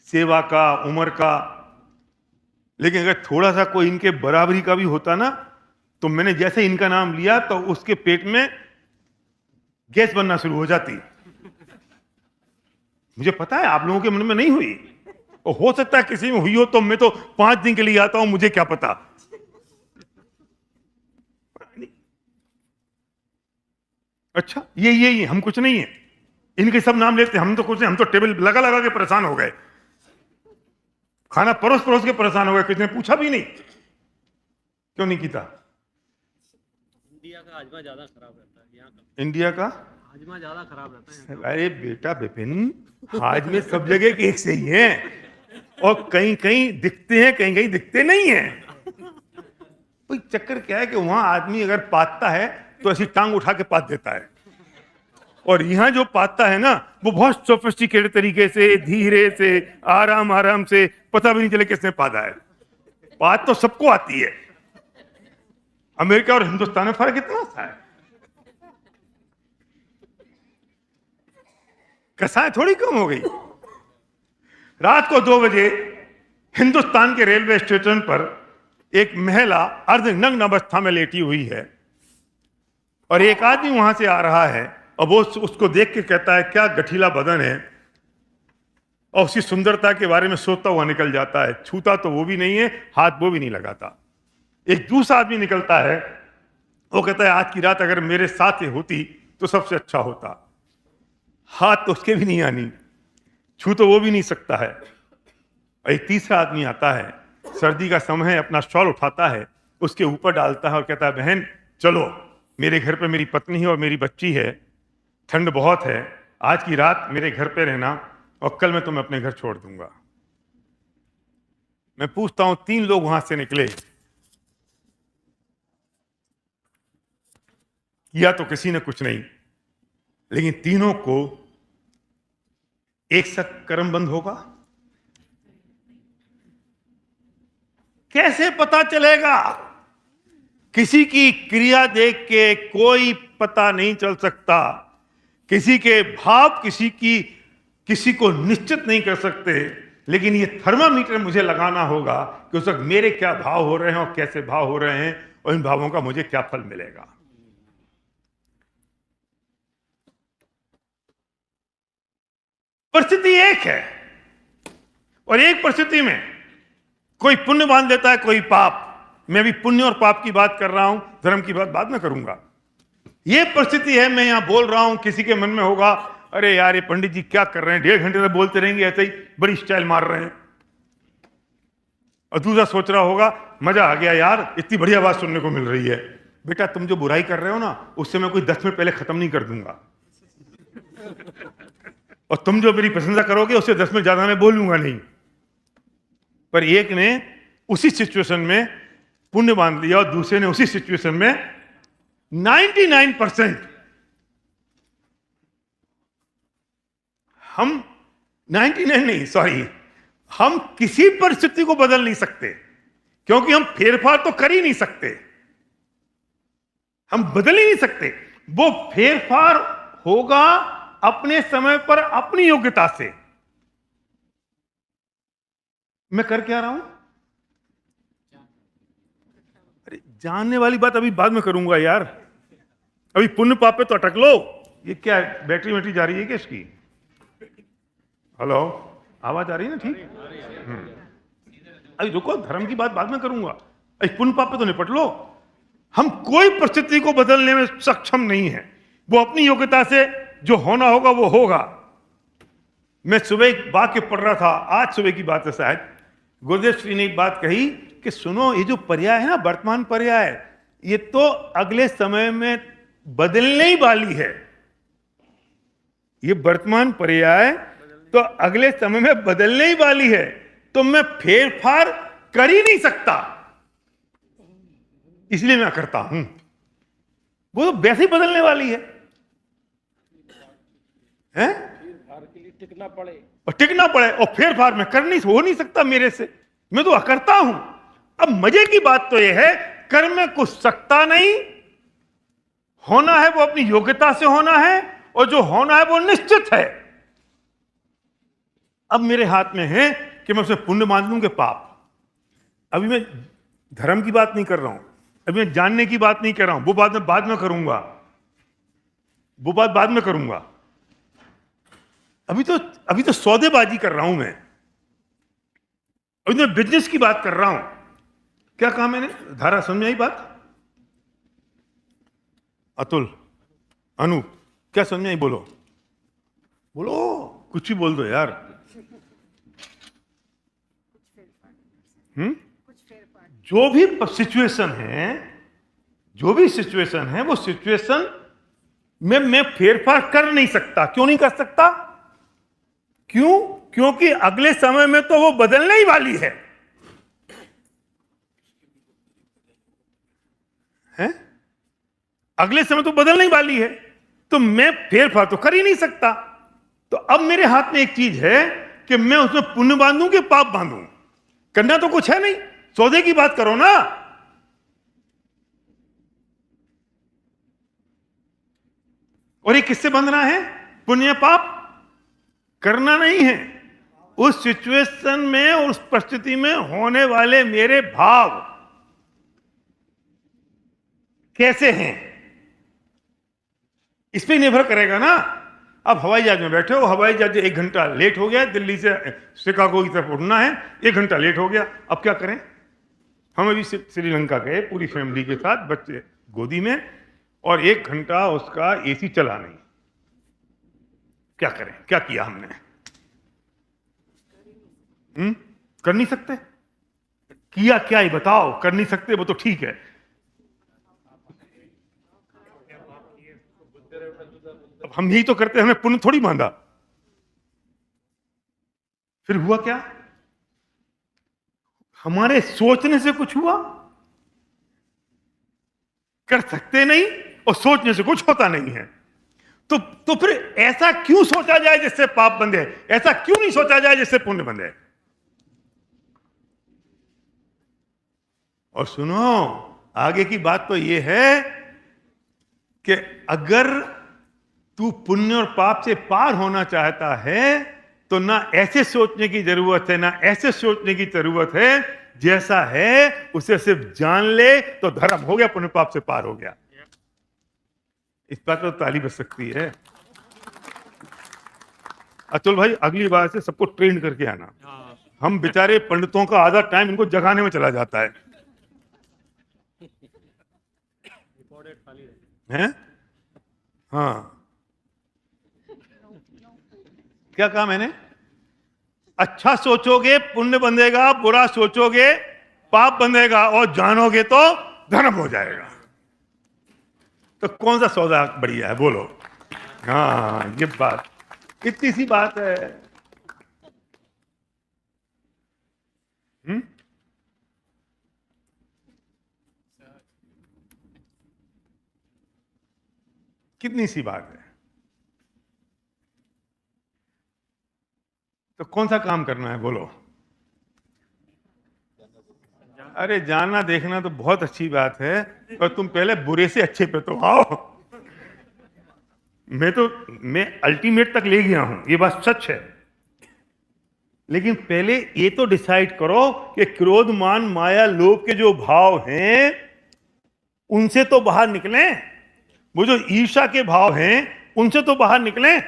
सेवा का, उम्र का। लेकिन अगर थोड़ा सा कोई इनके बराबरी का भी होता ना, तो मैंने जैसे इनका नाम लिया तो उसके पेट में गैस बनना शुरू हो जाती। मुझे पता है आप लोगों के मन में नहीं हुई, और हो सकता है किसी में हुई हो, तो मैं तो 5 दिन के लिए आता हूं, मुझे क्या पता। अच्छा ये हम कुछ नहीं है, इनके सब नाम लेते, हम तो कुछ नहीं, हम तो टेबल लगा लगा के परेशान हो गए, खाना परोस परोस के परेशान हो गए, किसी ने पूछा भी नहीं क्यों नहीं कीता। इंडिया का हाजमा ज्यादा खराब रहता है, यहाँ का इंडिया का हाजमा ज्यादा खराब रहता है। अरे बेटा विपिन, हाज में सब जगह के एक से ही है, और कहीं कहीं दिखते हैं, कहीं कहीं दिखते नहीं है। कोई चक्कर क्या है कि वहां आदमी अगर पातता है तो ऐसी टांग उठा के पात देता है, और यहां जो पातता है ना, वो बहुत सोफिस्टिकेटेड तरीके से, धीरे से, आराम आराम से, पता भी नहीं चले किसने पादा है। बात तो सबको आती है। अमेरिका और हिंदुस्तान में फर्क इतना सा है, कसाएं थोड़ी कम हो गई। रात को 2 बजे हिंदुस्तान के रेलवे स्टेशन पर एक महिला अर्धनग्न अवस्था में लेटी हुई है, और एक आदमी वहां से आ रहा है, और वो उसको देख के कहता है क्या गठीला बदन है, और उसकी सुंदरता के बारे में सोचता हुआ निकल जाता है। छूता तो वो भी नहीं है, हाथ वो भी नहीं लगाता। एक दूसरा आदमी निकलता है, वो कहता है आज की रात अगर मेरे साथ ही होती तो सबसे अच्छा होता। हाथ तो उसके भी नहीं आनी, छू तो वो भी नहीं सकता है। और एक तीसरा आदमी आता है, सर्दी का समय है, अपना शॉल उठाता है, उसके ऊपर डालता है और कहता है बहन चलो, मेरे घर पे मेरी पत्नी है और मेरी बच्ची है, ठंड बहुत है, आज की रात मेरे घर पे रहना और कल मैं तुम्हें अपने घर छोड़ दूंगा। मैं पूछता हूं, 3 लोग वहां से निकले, किया तो किसी ने कुछ नहीं, लेकिन तीनों को एक साथ कर्म बंद होगा। कैसे पता चलेगा? किसी की क्रिया देख के कोई पता नहीं चल सकता, किसी के भाव किसी को निश्चित नहीं कर सकते, लेकिन ये थर्मामीटर मुझे लगाना होगा कि उस वक्त मेरे क्या भाव हो रहे हैं और कैसे भाव हो रहे हैं, और इन भावों का मुझे क्या फल मिलेगा। परिस्थिति एक है, और एक परिस्थिति में कोई पुण्य बांध लेता है, कोई पाप। मैं भी पुण्य और पाप की बात कर रहा हूं, धर्म की बात बाद में करूंगा। ये परिस्थिति है। मैं यहां बोल रहा हूं, किसी के मन में होगा अरे यार ये पंडित जी क्या कर रहे हैं, 1.5 घंटे तक बोलते रहेंगे ऐसे ही, बड़ी स्टाइल मार रहे हैं। और दूसरा सोच रहा होगा मजा आ गया यार, इतनी बढ़िया बात सुनने को मिल रही है। बेटा तुम जो बुराई कर रहे हो ना, उससे मैं कोई 10 मिनट पहले खत्म नहीं कर दूंगा, और तुम जो मेरी प्रशंसा करोगे उससे 10 मिनट ज्यादा मैं बोलूंगा नहीं। पर एक ने उसी सिचुएशन में पुण्य बांध लिया और दूसरे ने उसी सिचुएशन में 99%। हम 99 नहीं, सॉरी, हम किसी परिस्थिति को बदल नहीं सकते, क्योंकि हम फेरफार तो कर ही नहीं सकते, हम बदल ही नहीं सकते। वो फेरफार होगा अपने समय पर, अपनी योग्यता से। मैं कर क्या रहा हूं? अरे जानने वाली बात अभी बाद में करूंगा यार, अभी पुण्य पाप पे तो अटक लो। ये क्या बैटरी वैटरी जा रही है क्या इसकी? हेलो, आवाज आ रही है ना? ठीक। अभी रुको, धर्म की बात बाद में करूंगा, अभी पुण्य पाप पे तो निपट लो। हम कोई परिस्थिति को बदलने में सक्षम नहीं है, वो अपनी योग्यता से जो होना होगा वो होगा। मैं सुबह एक वाक्य पढ़ रहा था, आज सुबह की बात है शायद, गुरुदेव श्री ने एक बात कही कि सुनो, ये जो पर्याय है ना, वर्तमान पर्याय, ये तो अगले समय में बदलने ही वाली है। ये वर्तमान पर्याय तो अगले समय में बदलने ही वाली है, तो मैं फेरफार कर ही नहीं सकता, इसलिए मैं करता हूं। वो तो वैसे ही बदलने वाली है, हैं? के लिए टिकना पड़े, और टिकना पड़े, और फेरफार में कर नहीं, हो नहीं सकता मेरे से, मैं तो करता हूं। अब मजे की बात तो यह है, कर में कुछ सकता नहीं, होना है वो अपनी योग्यता से होना है, और जो होना है वो निश्चित है। अब मेरे हाथ में है कि मैं उसमें पुण्य मान लूं कि पाप। अभी मैं धर्म की बात नहीं कर रहा हूं, अभी मैं जानने की बात नहीं कर रहा हूं, वो बात मैं बाद में करूंगा, वो बात बाद में करूंगा। अभी तो सौदेबाजी कर रहा हूं मैं, अभी तो बिजनेस की बात कर रहा हूं। क्या कहा मैंने? धारा समझ में आई बात? अतुल, अनु, क्या समझ में आई? बोलो बोलो, कुछ भी बोल दो यार। जो भी सिचुएशन है, जो भी सिचुएशन है, वो सिचुएशन में मैं फेरफार कर नहीं सकता। क्यों नहीं कर सकता? क्यों? क्योंकि अगले समय में तो वो बदलने ही वाली है, हैं? अगले समय तो बदलने ही वाली है, तो मैं फेरफार तो कर ही नहीं सकता। तो अब मेरे हाथ में एक चीज है कि मैं उसमें पुण्य बांधूं कि पाप बांधूं। करना तो कुछ है नहीं, सौदे की बात करो ना। और ये किससे बंधना है? पुण्य पाप करना नहीं है। उस सिचुएशन में, उस परिस्थिति में होने वाले मेरे भाव कैसे हैं, इस पे निर्भर करेगा ना। अब हवाई जहाज में बैठे हो, हवाई जहाज 1 घंटा लेट हो गया, दिल्ली से शिकागो की तरफ उड़ना है, 1 घंटा लेट हो गया, अब क्या करें? हम अभी श्रीलंका गए पूरी फैमिली के साथ, बच्चे गोदी में, और 1 घंटा उसका एसी चला नहीं। क्या करें? क्या किया हमने? कर नहीं सकते? किया क्या ही बताओ? कर नहीं सकते वो तो ठीक है। अब हम यही तो करते, हमने पुण्य थोड़ी बांधा। फिर हुआ क्या? हमारे सोचने से कुछ हुआ? कर सकते नहीं, और सोचने से कुछ होता नहीं है। तो फिर ऐसा क्यों सोचा जाए जिससे पाप बंधे? ऐसा क्यों नहीं सोचा जाए जिससे पुण्य बंधे? और सुनो, आगे की बात तो यह है कि अगर तू पुण्य और पाप से पार होना चाहता है, तो ना ऐसे सोचने की जरूरत है, ना ऐसे सोचने की जरूरत है। जैसा है उसे सिर्फ जान ले तो धर्म हो गया, पुण्य पाप से पार हो गया। इस बात पर तो ताली बज सकती है। अतुल भाई, अगली बार से सबको ट्रेन करके आना। हम बेचारे पंडितों का आधा टाइम इनको जगाने में चला जाता है, हैं? हाँ, क्या कहा मैंने? अच्छा सोचोगे पुण्य बंधेगा, बुरा सोचोगे पाप बंधेगा, और जानोगे तो धर्म हो जाएगा। तो कौन सा सौदा बढ़िया है, बोलो? हाँ, ये बात, इतनी सी बात है। कितनी सी बात है। तो कौन सा काम करना है, बोलो? अरे जानना देखना तो बहुत अच्छी बात है, पर तुम पहले बुरे से अच्छे पे तो आओ। मैं अल्टीमेट तक ले गया हूं, ये बात सच है, लेकिन पहले ये तो डिसाइड करो कि क्रोध मान माया लोभ के जो भाव हैं उनसे तो बाहर निकलें। वो जो ईर्ष्या के भाव हैं उनसे तो बाहर निकलें।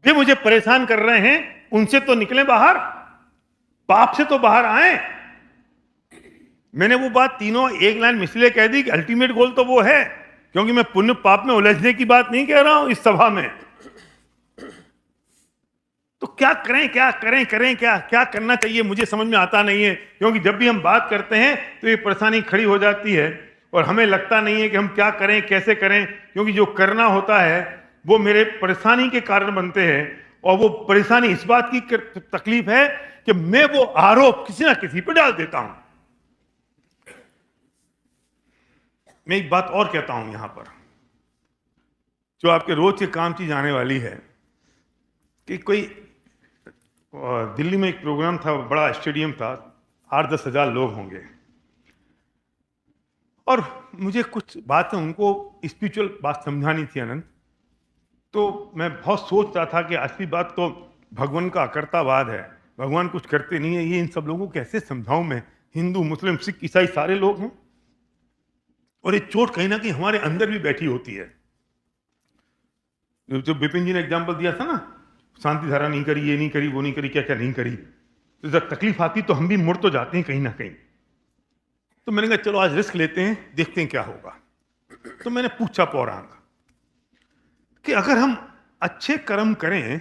वे मुझे परेशान कर रहे हैं, उनसे तो निकलें बाहर, पाप से तो बाहर आए। मैंने वो बात तीनों एक लाइन में इसलिए कह दी कि अल्टीमेट गोल तो वो है, क्योंकि मैं पुण्य पाप में उलझने की बात नहीं कह रहा हूं इस सभा में। तो क्या करें, क्या करें, करें क्या, क्या करना चाहिए, मुझे समझ में आता नहीं है। क्योंकि जब भी हम बात करते हैं तो ये परेशानी खड़ी हो जाती है और हमें लगता नहीं है कि हम क्या करें, कैसे करें, क्योंकि जो करना होता है वो मेरे परेशानी के कारण बनते हैं। और वो परेशानी इस बात की तकलीफ है कि मैं वो आरोप किसी ना किसी पर डाल देता हूं। मैं एक बात और कहता हूं यहां पर, जो आपके रोज के काम की जाने वाली है, कि कोई दिल्ली में एक प्रोग्राम था, बड़ा स्टेडियम था, 8-10 हजार लोग होंगे, और मुझे कुछ बातें उनको स्पिरिचुअल बात समझानी थी आनंद। तो मैं बहुत सोच रहा था कि असली बात तो भगवान का अकर्तावाद है, भगवान कुछ करते नहीं है, ये इन सब लोगों को कैसे समझाऊं मैं? हिंदू मुस्लिम सिख ईसाई सारे लोग हैं, और ये चोट कहीं ना कहीं हमारे अंदर भी बैठी होती है। जो बिपिन जी ने एग्जाम्पल दिया था ना, शांति धारा नहीं करी, ये नहीं करी, वो नहीं करी, क्या क्या नहीं करी, तो जब तकलीफ आती तो हम भी मुड़ तो जाते हैं कहीं ना कहीं। तो मैंने कहा चलो आज रिस्क लेते हैं, देखते हैं क्या होगा। तो मैंने पूछा पौराणिक कि अगर हम अच्छे कर्म करें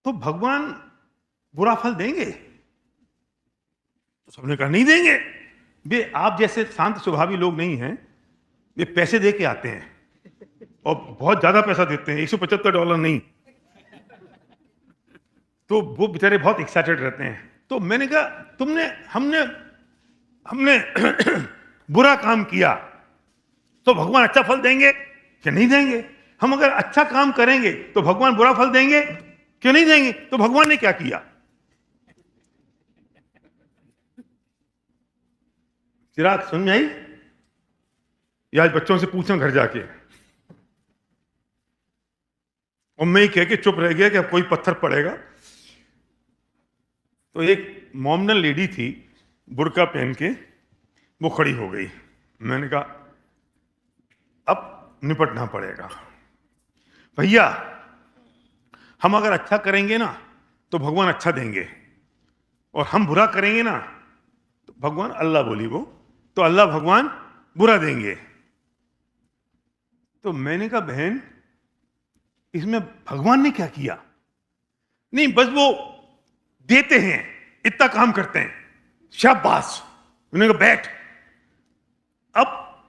तो भगवान बुरा फल देंगे? तो सबने कहा नहीं देंगे, वे आप जैसे शांत स्वभावी लोग नहीं हैं, वे पैसे दे के आते हैं और बहुत ज्यादा पैसा देते हैं, $175 नहीं। तो वो बेचारे बहुत एक्साइटेड रहते हैं। तो मैंने कहा हमने बुरा काम किया तो भगवान अच्छा फल देंगे कि नहीं देंगे? हम अगर अच्छा काम करेंगे तो भगवान बुरा फल देंगे कि नहीं देंगे? तो भगवान ने क्या किया? चिराग समझ आई? या आज बच्चों से पूछना घर जाके, और मैं ही कह के चुप रह गया कि अब कोई पत्थर पड़ेगा। तो एक मोमनल लेडी थी बुर्का पहन के, वो खड़ी हो गई। मैंने कहा अब निपटना पड़ेगा भैया, हम अगर अच्छा करेंगे ना तो भगवान अच्छा देंगे, और हम बुरा करेंगे ना तो भगवान, अल्लाह बोली वो, तो अल्लाह भगवान बुरा देंगे। तो मैंने कहा बहन, इसमें भगवान ने क्या किया? नहीं, बस वो देते हैं, इतना काम करते हैं, शाबाश। उन्होंने कहा बैठ, अब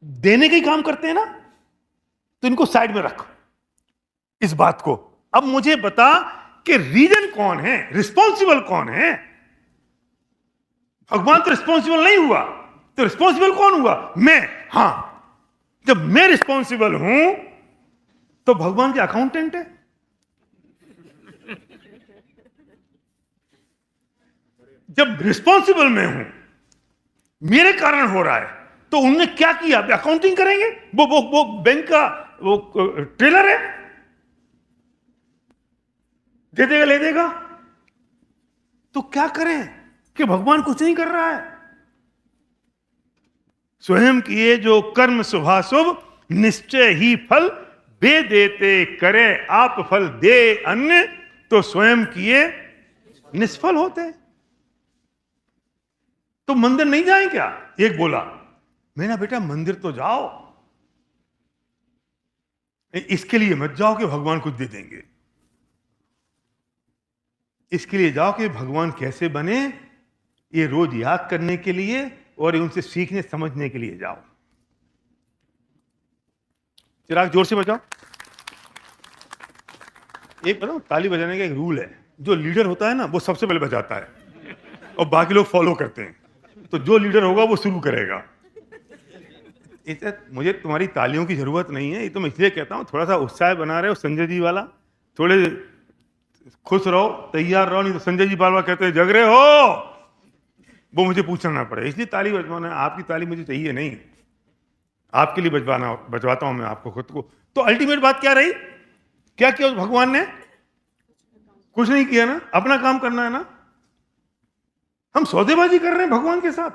देने का ही काम करते हैं ना, तो इनको साइड में रख इस बात को। अब मुझे बता कि रीजन कौन है, रिस्पॉन्सिबल कौन है? भगवान तो रिस्पॉन्सिबल नहीं हुआ, तो रिस्पॉन्सिबल कौन हुआ? मैं। हां, जब मैं रिस्पॉन्सिबल हूं तो भगवान के अकाउंटेंट है। जब रिस्पॉन्सिबल मैं हूं, मेरे कारण हो रहा है, तो उनने क्या किया? अकाउंटिंग करेंगे? वो बैंक का वो ट्रेलर है, दे देगा ले देगा। तो क्या करें कि भगवान कुछ नहीं कर रहा है? स्वयं किए जो कर्म शुभाशुभ, निश्चय ही फल दे देते, करे आप फल दे अन्य, तो स्वयं किए निष्फल होते। तो मंदिर नहीं जाएं क्या? एक बोला, मैंने बेटा मंदिर तो जाओ, इसके लिए मत जाओ कि भगवान कुछ दे देंगे। इसके लिए जाओ कि भगवान कैसे बने, ये रोज याद करने के लिए और उनसे सीखने समझने के लिए जाओ। चिराग जोर से बजाओ। एक बताओ, ताली बजाने का एक रूल है, जो लीडर होता है ना वो सबसे पहले बजाता है और बाकी लोग फॉलो करते हैं। तो जो लीडर होगा वो शुरू करेगा। इससे मुझे तुम्हारी तालियों की जरूरत नहीं है, ये तो मैं इसलिए कहता हूं थोड़ा सा उत्साह बना रहे हो संजय जी वाला, थोड़े खुश रहो, तैयार रहो, नहीं तो संजय जी बार बार कहते हैं जग रहे हो, वो मुझे पूछना ना पड़े, इसलिए ताली बजवाना। आपकी ताली मुझे चाहिए नहीं, आपके लिए बजवाता हूं मैं आपको, खुद को। तो अल्टीमेट बात क्या रही? क्या किया उस भगवान ने? कुछ नहीं किया ना, अपना काम करना है ना। हम सौदेबाजी कर रहे हैं भगवान के साथ।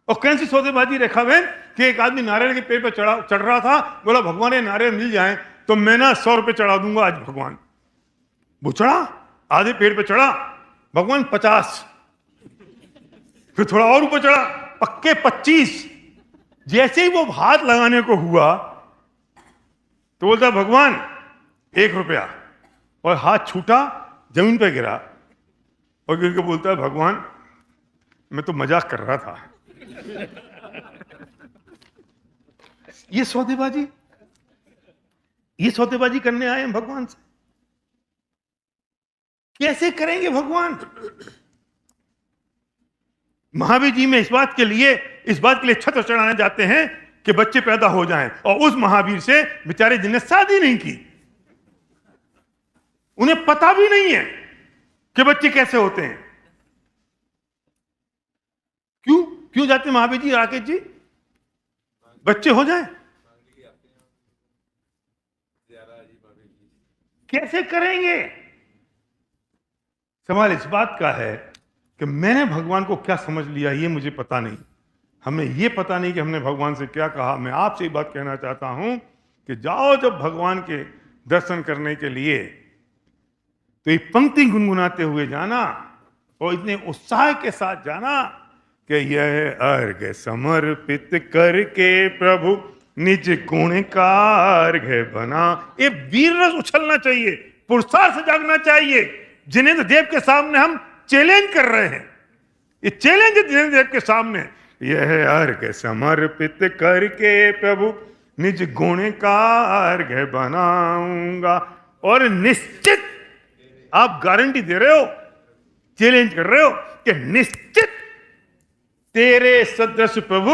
और कौन सी सौदेबाजी रेखा बहन कि एक आदमी नारियल के पेड़ पर चढ़ रहा था, बोला भगवान ये नारियल मिल जाए तो मैं ना 100 रुपए चढ़ा दूंगा आज भगवान। वो चढ़ा, आधे पेड़ पे चढ़ा, भगवान 50, फिर थोड़ा और ऊपर चढ़ा, पक्के 25। जैसे ही वो हाथ लगाने को हुआ तो बोलता भगवान 1 रुपया, और हाथ छूटा, जमीन पे गिरा और गिर के बोलता है भगवान मैं तो मजाक कर रहा था। ये सौदेबाजी करने आए हैं भगवान से। कैसे करेंगे भगवान? महावीर जी में इस बात के लिए छत्र चढ़ाने जाते हैं कि बच्चे पैदा हो जाएं, और उस महावीर से बेचारे जिन्हें शादी नहीं की, उन्हें पता भी नहीं है कि बच्चे कैसे होते हैं। क्यों जाते हैं महावीर जी, राकेश जी? बच्चे हो जाएं। कैसे करेंगे? सवाल इस बात का है कि मैंने भगवान को क्या समझ लिया ये मुझे पता नहीं, हमें ये पता नहीं कि हमने भगवान से क्या कहा। मैं आपसे एक बात कहना चाहता हूं कि जाओ जब भगवान के दर्शन करने के लिए तो ये पंक्ति गुनगुनाते हुए जाना और इतने उत्साह के साथ जाना कि यह अर्घ समर्पित करके प्रभु निज गुण का अर्घ बना। ये वीर रस उछलना चाहिए, पुरस्कार से जागना चाहिए। जिनेंद्र देव के सामने हम चैलेंज कर रहे हैं, ये चैलेंज है जिनेंद्र देव के सामने। यह अर्घ समर्पित करके प्रभु निज गुण का अर्घ बनाऊंगा। और निश्चित आप गारंटी दे रहे हो, चैलेंज कर रहे हो कि निश्चित तेरे सदृश प्रभु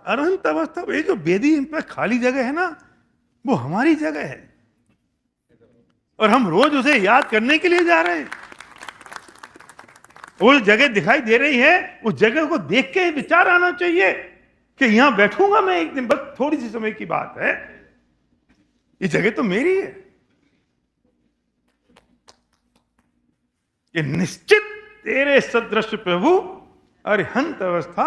अनंत अवस्था। ये जो वेदी इन पर खाली जगह है ना, वो हमारी जगह है और हम रोज उसे याद करने के लिए जा रहे हैं। वो जगह दिखाई दे रही है, उस जगह को देख के विचार आना चाहिए कि यहां बैठूंगा मैं एक दिन, बस थोड़ी सी समय की बात है, ये जगह तो मेरी है। ये निश्चित तेरे सदृश प्रभु अरिहंत अवस्था।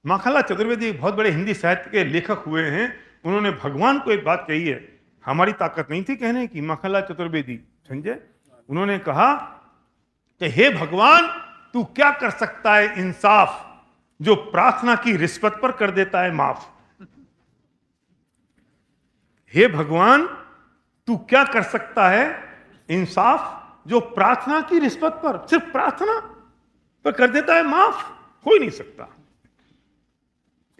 माखनलाल चतुर्वेदी एक बहुत बड़े हिंदी साहित्य के लेखक हुए हैं। उन्होंने भगवान को एक बात कही है, हमारी ताकत नहीं थी कहने की, माखनलाल चतुर्वेदी संजय, उन्होंने कहा कि हे भगवान तू क्या कर सकता है इंसाफ, जो प्रार्थना की रिश्वत पर कर देता है माफ। हे भगवान तू क्या कर सकता है इंसाफ, जो प्रार्थना की रिश्वत पर, सिर्फ प्रार्थना पर कर देता है माफ। हो ही नहीं सकता।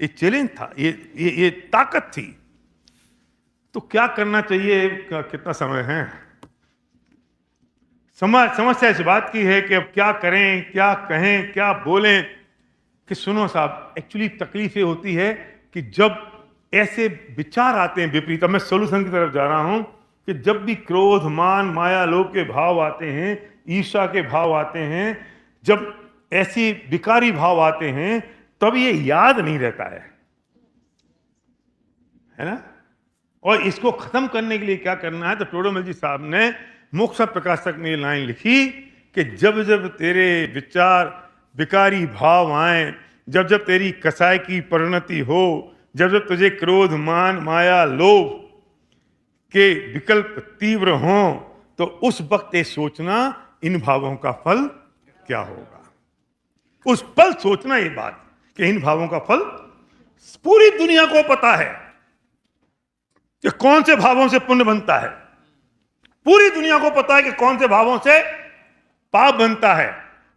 ये चैलेंज था, ये ताकत थी। तो क्या करना चाहिए? कितना समय है? समस्या इस बात की है कि अब क्या करें, क्या कहें, क्या बोलें। कि सुनो साहब, एक्चुअली तकलीफ ये होती है कि जब ऐसे विचार आते हैं विपरीत, अब मैं सोल्यूशन की तरफ जा रहा हूं, कि जब भी क्रोध, मान, माया, लोभ के भाव आते हैं, ईर्ष्या के भाव आते हैं, जब ऐसी विकारी भाव आते हैं, तब ये याद नहीं रहता है ना। और इसको खत्म करने के लिए क्या करना है? तो टोडरमल जी साहब ने मोक्ष प्रकाशक में ये लाइन लिखी कि जब जब तेरे विचार विकारी भाव आए, जब जब तेरी कसाई की परिणति हो, जब जब तुझे क्रोध, मान, माया, लोभ के विकल्प तीव्र हों, तो उस वक्त ये सोचना इन भावों का फल क्या होगा। उस पल सोचना ये बात कि इन भावों का फल पूरी दुनिया को पता है कि कौन से भावों से पुण्य बनता है, पूरी दुनिया को पता है कि कौन से भावों से पाप बनता है।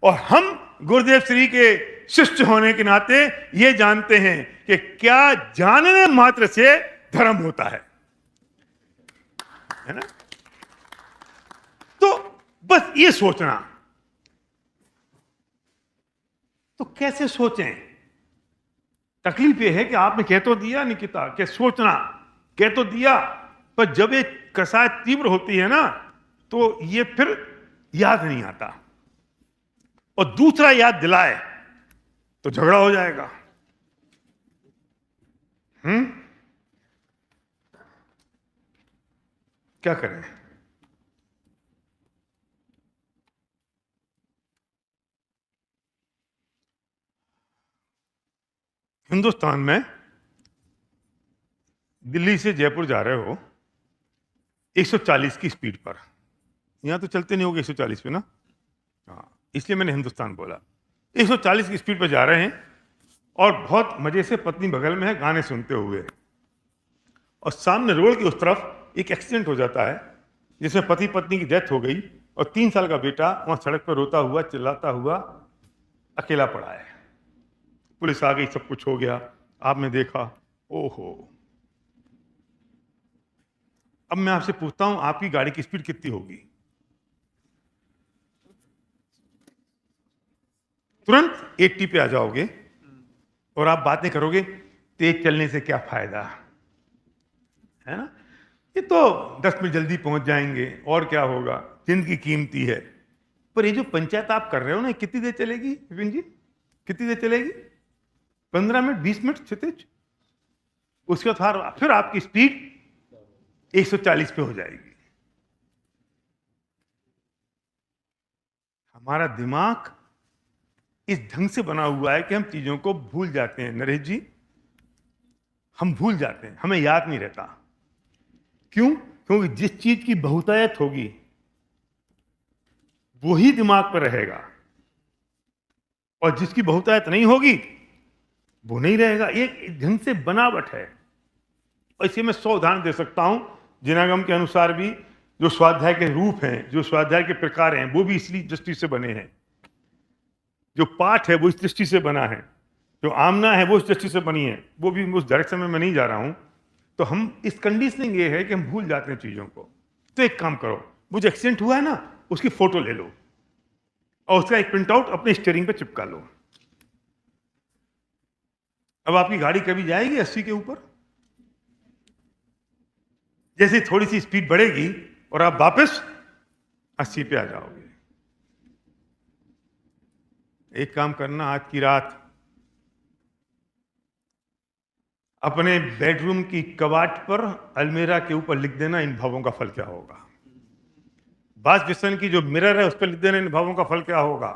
और हम गुरुदेव श्री के शिष्य होने के नाते ये जानते हैं कि क्या जानने मात्र से धर्म होता है ना। तो बस ये सोचना, तो कैसे सोचें? तकलीफ ये है कि आपने कह तो दिया निकिता कि सोचना, कह तो दिया, पर जब ये कसाय तीव्र होती है ना तो ये फिर याद नहीं आता, और दूसरा याद दिलाए तो झगड़ा हो जाएगा। क्या करें? हिंदुस्तान में दिल्ली से जयपुर जा रहे हो 140 की स्पीड पर, यहां तो चलते नहीं होगे 140 पे ना, हाँ, इसलिए मैंने हिंदुस्तान बोला। 140 की स्पीड पर जा रहे हैं और बहुत मजे से पत्नी बगल में है गाने सुनते हुए, और सामने रोड की उस तरफ एक एक्सीडेंट हो जाता है जिसमें पति पत्नी की डेथ हो गई और 3 साल का बेटा वहां सड़क पर रोता हुआ चिल्लाता हुआ अकेला पड़ा है। पुलिस आ गई, सब कुछ हो गया, आपने देखा, ओहो। अब मैं आपसे पूछता हूं, आपकी गाड़ी की स्पीड कितनी होगी? तुरंत 80 पे आ जाओगे और आप बातें करोगे तेज चलने से क्या फायदा है ना, ये तो 10 मिनट जल्दी पहुंच जाएंगे और क्या होगा, जिंदगी कीमती है। पर ये जो पंचायत आप कर रहे हो ना, कितनी देर चलेगी विपिन जी? कितनी देर चलेगी? 15 मिनट, 20 मिनट क्षितिज, उसके बाद फिर आपकी स्पीड 140 पे हो जाएगी। हमारा दिमाग इस ढंग से बना हुआ है कि हम चीजों को भूल जाते हैं। नरेश जी, हम भूल जाते हैं, हमें याद नहीं रहता। क्यों? क्योंकि जिस चीज की बहुतायत होगी वही दिमाग पर रहेगा, और जिसकी बहुतायत नहीं होगी वो नहीं रहेगा। एक ढंग से बनावट है। और इसलिए मैं 100 उदाहरण दे सकता हूं। जिनागम के अनुसार भी जो स्वाध्याय के रूप हैं, जो स्वाध्याय के प्रकार हैं, वो भी इसी दृष्टि से बने हैं। जो पाठ है वो इस दृष्टि से बना है, जो आमना है वो इस दृष्टि से बनी है। वो भी उस डायरेक्शन में मैं नहीं जा रहा हूं। तो हम इस कंडीशनिंग ये है कि हम भूल जाते हैं चीजों को। तो एक काम करो, वो जो एक्सीडेंट हुआ है ना, उसकी फोटो ले लो और उसका एक प्रिंट आउट अपने स्टीयरिंग पे चिपका लो। अब आपकी गाड़ी कभी जाएगी 80 के ऊपर? जैसे थोड़ी सी स्पीड बढ़ेगी और आप वापस 80 पे आ जाओगे। एक काम करना, आज की रात अपने बेडरूम की कवाट पर अलमीरा के ऊपर लिख देना इन भावों का फल क्या होगा। वाश बेसिन की जो मिरर है उस पर लिख देना इन भावों का फल क्या होगा।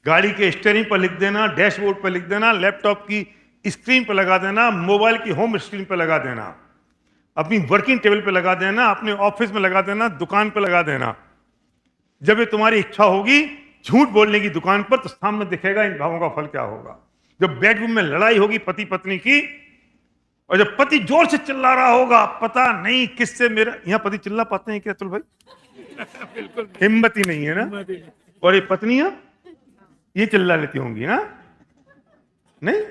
गाड़ी के स्टीयरिंग पर लिख देना, डैशबोर्ड पर लिख देना, लैपटॉप की स्क्रीन पर लगा देना, मोबाइल की होम स्क्रीन पर लगा देना, अपनी वर्किंग टेबल पर लगा देना, अपने ऑफिस में लगा देना, दुकान पर लगा देना। जब ये तुम्हारी इच्छा होगी झूठ बोलने की दुकान पर, तो सामने दिखेगा इन भावों का फल क्या होगा। जब बेडरूम में लड़ाई होगी पति पत्नी की, और जब पति जोर से चिल्ला रहा होगा, पता नहीं किससे मेरा, यहां पति चिल्ला पाते हैं क्या अतुल भाई? बिल्कुल हिम्मत ही नहीं है ना। और ये पत्नियां ये चिल्ला लेती होंगी ना? नहीं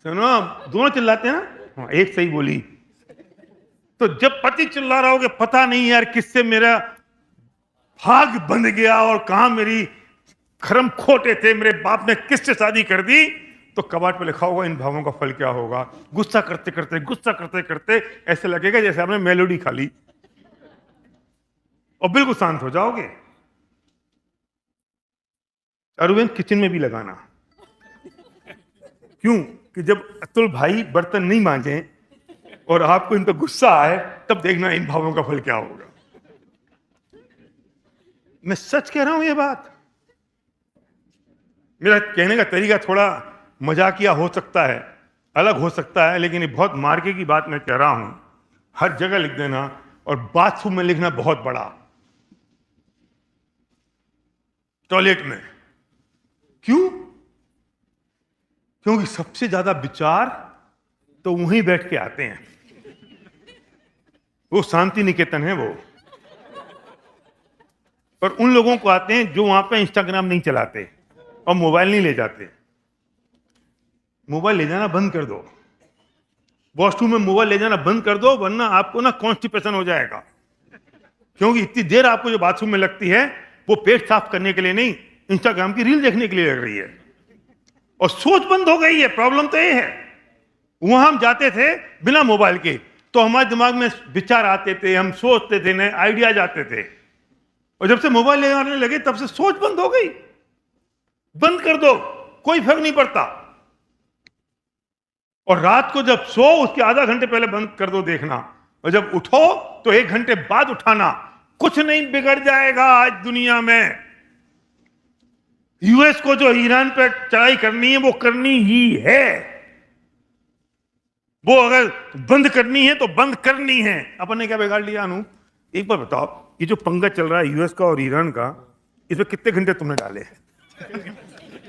सुनो, दोनों चिल्लाते हैं ना। हाँ, एक सही बोली। तो जब पति चिल्ला रहा होगा, पता नहीं यार किससे मेरा भाग बंध गया और कहां मेरी खरम खोटे थे, मेरे बाप ने किससे शादी कर दी, तो कबाट पे लिखा होगा इन भावों का फल क्या होगा। गुस्सा करते करते ऐसे लगेगा जैसे आपने मेलोडी खा ली, और बिल्कुल शांत हो जाओगे। अरुण किचन में भी लगाना। क्यों? कि जब अतुल भाई बर्तन नहीं मांजे और आपको इन पर गुस्सा आए, तब देखना इन भावों का फल क्या होगा। मैं सच कह रहा हूं ये बात। मेरा कहने का तरीका थोड़ा मजाकिया हो सकता है, अलग हो सकता है, लेकिन ये बहुत मार्के की बात मैं कह रहा हूं। हर जगह लिख देना, और बाथरूम में लिखना बहुत बड़ा, टॉयलेट में, क्यों? क्योंकि सबसे ज्यादा विचार तो वहीं बैठ के आते हैं। वो शांति निकेतन है वो। पर उन लोगों को आते हैं जो वहां पे इंस्टाग्राम नहीं चलाते और मोबाइल नहीं ले जाते। मोबाइल ले जाना बंद कर दो, वॉशरूम में मोबाइल ले जाना बंद कर दो, वरना आपको ना कॉन्स्टिपेशन हो जाएगा। क्योंकि इतनी देर आपको जो बाथरूम में लगती है वो पेट साफ करने के लिए नहीं, इंस्टाग्राम की रील देखने के लिए लग रही है। और सोच बंद हो गई है। प्रॉब्लम तो ये है, वहां हम जाते थे बिना मोबाइल के तो हमारे दिमाग में विचार आते थे, हम सोचते थे, नए आइडियाज आते थे। और जब से मोबाइल ले आने लगे तब से सोच बंद हो गई। बंद कर दो, कोई फर्क नहीं पड़ता। और रात को जब सो उसके आधा घंटे पहले बंद कर दो देखना, और जब उठो तो 1 घंटे बाद उठाना। कुछ नहीं बिगड़ जाएगा आज दुनिया में। यूएस को जो ईरान पर चढ़ाई करनी है वो करनी ही है। वो अगर बंद करनी है तो बंद करनी है। अपन ने क्या बिगाड़ लिया अनु? एक बार बताओ, ये जो पंगा चल रहा है यूएस का और ईरान का, इसमें कितने घंटे तुमने डाले हैं?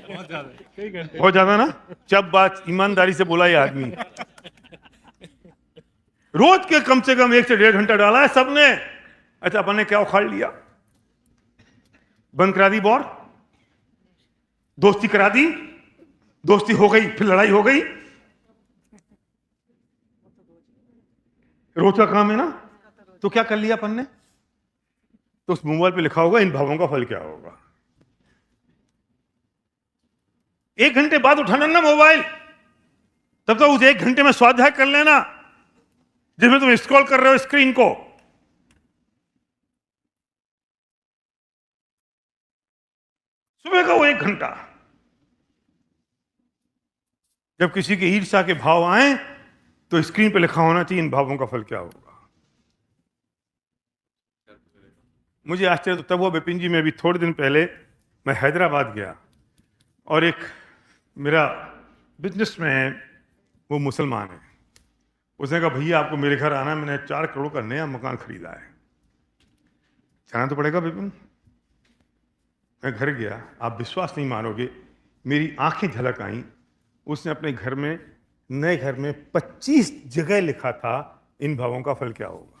बहुत ज्यादा ना। जब बात ईमानदारी से बोला ये आदमी, रोज के कम से कम 1 से 1.5 घंटा डाला है सबने। अच्छा, अपन ने क्या उखाड़ लिया? बंद करा दी वॉर, दोस्ती करा दी, दोस्ती हो गई, फिर लड़ाई हो गई। रोज का काम है ना। तो क्या कर लिया अपन ने? तो उस मोबाइल पे लिखा होगा इन भावों का फल क्या होगा। 1 घंटे बाद उठाना ना मोबाइल, तब तो उस 1 घंटे में स्वाध्याय कर लेना जिसमें तुम स्क्रॉल कर रहे हो स्क्रीन को। सुबह का वो 1 घंटा, जब किसी के ईर्ष्या के भाव आए तो स्क्रीन पे लिखा होना चाहिए इन भावों का फल क्या होगा। मुझे आश्चर्य तब हुआ विपिन जी, मैं अभी थोड़े दिन पहले मैं हैदराबाद गया और एक मेरा बिजनेसमैन है, वो मुसलमान है। उसने कहा भैया आपको मेरे घर आना है, मैंने 4 करोड़ का नया मकान खरीदा है, जाना तो पड़ेगा विपिन। मैं घर गया, आप विश्वास नहीं मानोगे, मेरी आंखें झलक आईं। उसने अपने घर में, नए घर में 25 जगह लिखा था इन भावों का फल क्या होगा।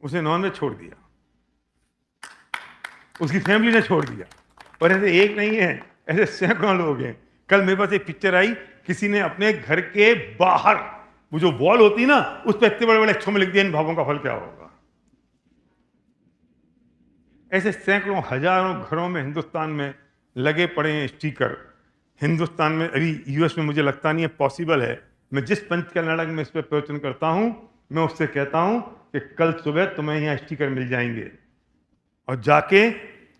उसने नॉनवेज छोड़ दिया, उसकी फैमिली ने छोड़ दिया। और ऐसे एक नहीं है, ऐसे सैकड़ों लोग हैं। कल मेरे पास एक पिक्चर आई, किसी ने अपने घर के बाहर वो जो वॉल होती ना, उस पर इतने बड़े बड़े अक्षरों में लिख दिया इन भावों का फल क्या होगा। ऐसे सैकड़ों हजारों घरों में हिंदुस्तान में लगे पड़े हैं स्टिकर। हिंदुस्तान में, अभी यूएस में मुझे लगता नहीं है पॉसिबल है। मैं जिस पंच कल्याणक में इस पर प्रवचन करता हूं, मैं उससे कहता हूं कि कल सुबह तुम्हें यहाँ स्टिकर मिल जाएंगे और जाके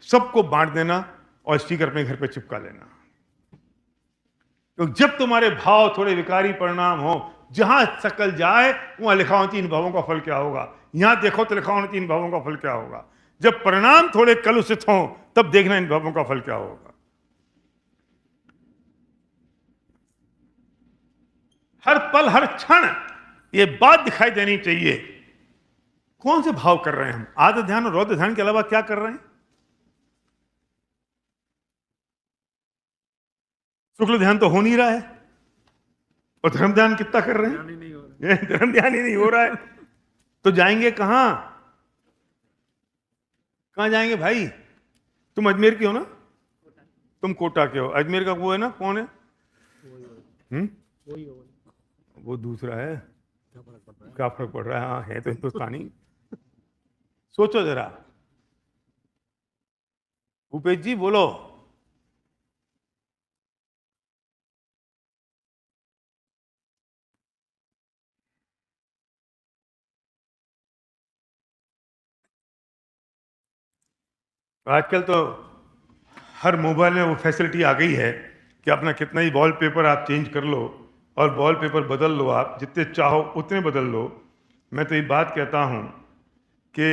सबको बांट देना और स्टिकर अपने घर पे चिपका लेना। तो जब तुम्हारे भाव थोड़े विकारी परिणाम हो, जहां शकल जाए वहां लिखा होना चाहिए इन भावों का फल क्या होगा। यहां देखो तो लिखा होना चाहिए इन भावों का फल क्या होगा। जब परिणाम थोड़े कलुषित हों तब देखना इन भावों का फल क्या होगा। हर पल हर क्षण ये बात दिखाई देनी चाहिए, कौन से भाव कर रहे हैं हम। आदर ध्यान और रौद्र ध्यान के अलावा क्या कर रहे हैं। शुक्ल ध्यान तो हो नहीं रहा है, और धर्म ध्यान कितना कर रहे हैं। धर्म ध्यान ही नहीं हो रहा है, तो जाएंगे कहां। कहां जाएंगे भाई। तुम अजमेर के हो ना, तुम कोटा के हो। अजमेर का वो है ना, कौन है? वो दूसरा है। क्या फर्क पड़ रहा है। हाँ, है तो हिंदुस्तानी। सोचो जरा। भूपेश जी बोलो। आजकल तो हर मोबाइल में वो फैसिलिटी आ गई है कि अपना कितना ही वॉलपेपर आप चेंज कर लो और वॉलपेपर बदल लो, आप जितने चाहो उतने बदल लो। मैं तो ये बात कहता हूं कि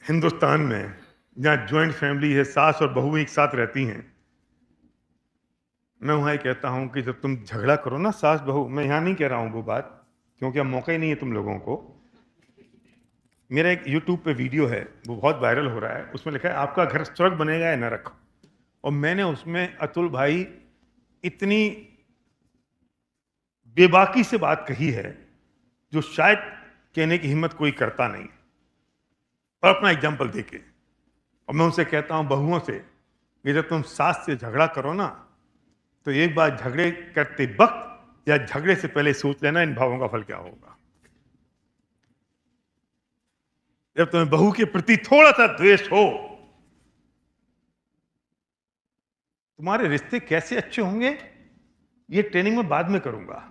हिंदुस्तान में जहाँ ज्वाइंट फैमिली है, सास और बहू एक साथ रहती हैं, मैं वहाँ ही कहता हूँ कि जब तुम झगड़ा करो ना सास बहू, मैं यहाँ नहीं कह रहा हूँ वो बात, क्योंकि अब मौका ही नहीं है तुम लोगों को। मेरा एक YouTube पे वीडियो है, वो बहुत वायरल हो रहा है, उसमें लिखा है आपका घर स्वर्ग बनेगा या नरक। और मैंने उसमें अतुल भाई इतनी बेबाकी से बात कही है जो शायद कहने की हिम्मत कोई करता नहीं, और अपना एग्जाम्पल देके। और मैं उनसे कहता हूं बहुओं से कि जब तुम सास से झगड़ा करो ना, तो एक बार झगड़े करते वक्त या झगड़े से पहले सोच लेना इन भावों का फल क्या होगा। जब तुम्हें बहू के प्रति थोड़ा सा द्वेष हो, तुम्हारे रिश्ते कैसे अच्छे होंगे ये ट्रेनिंग में बाद में करूंगा,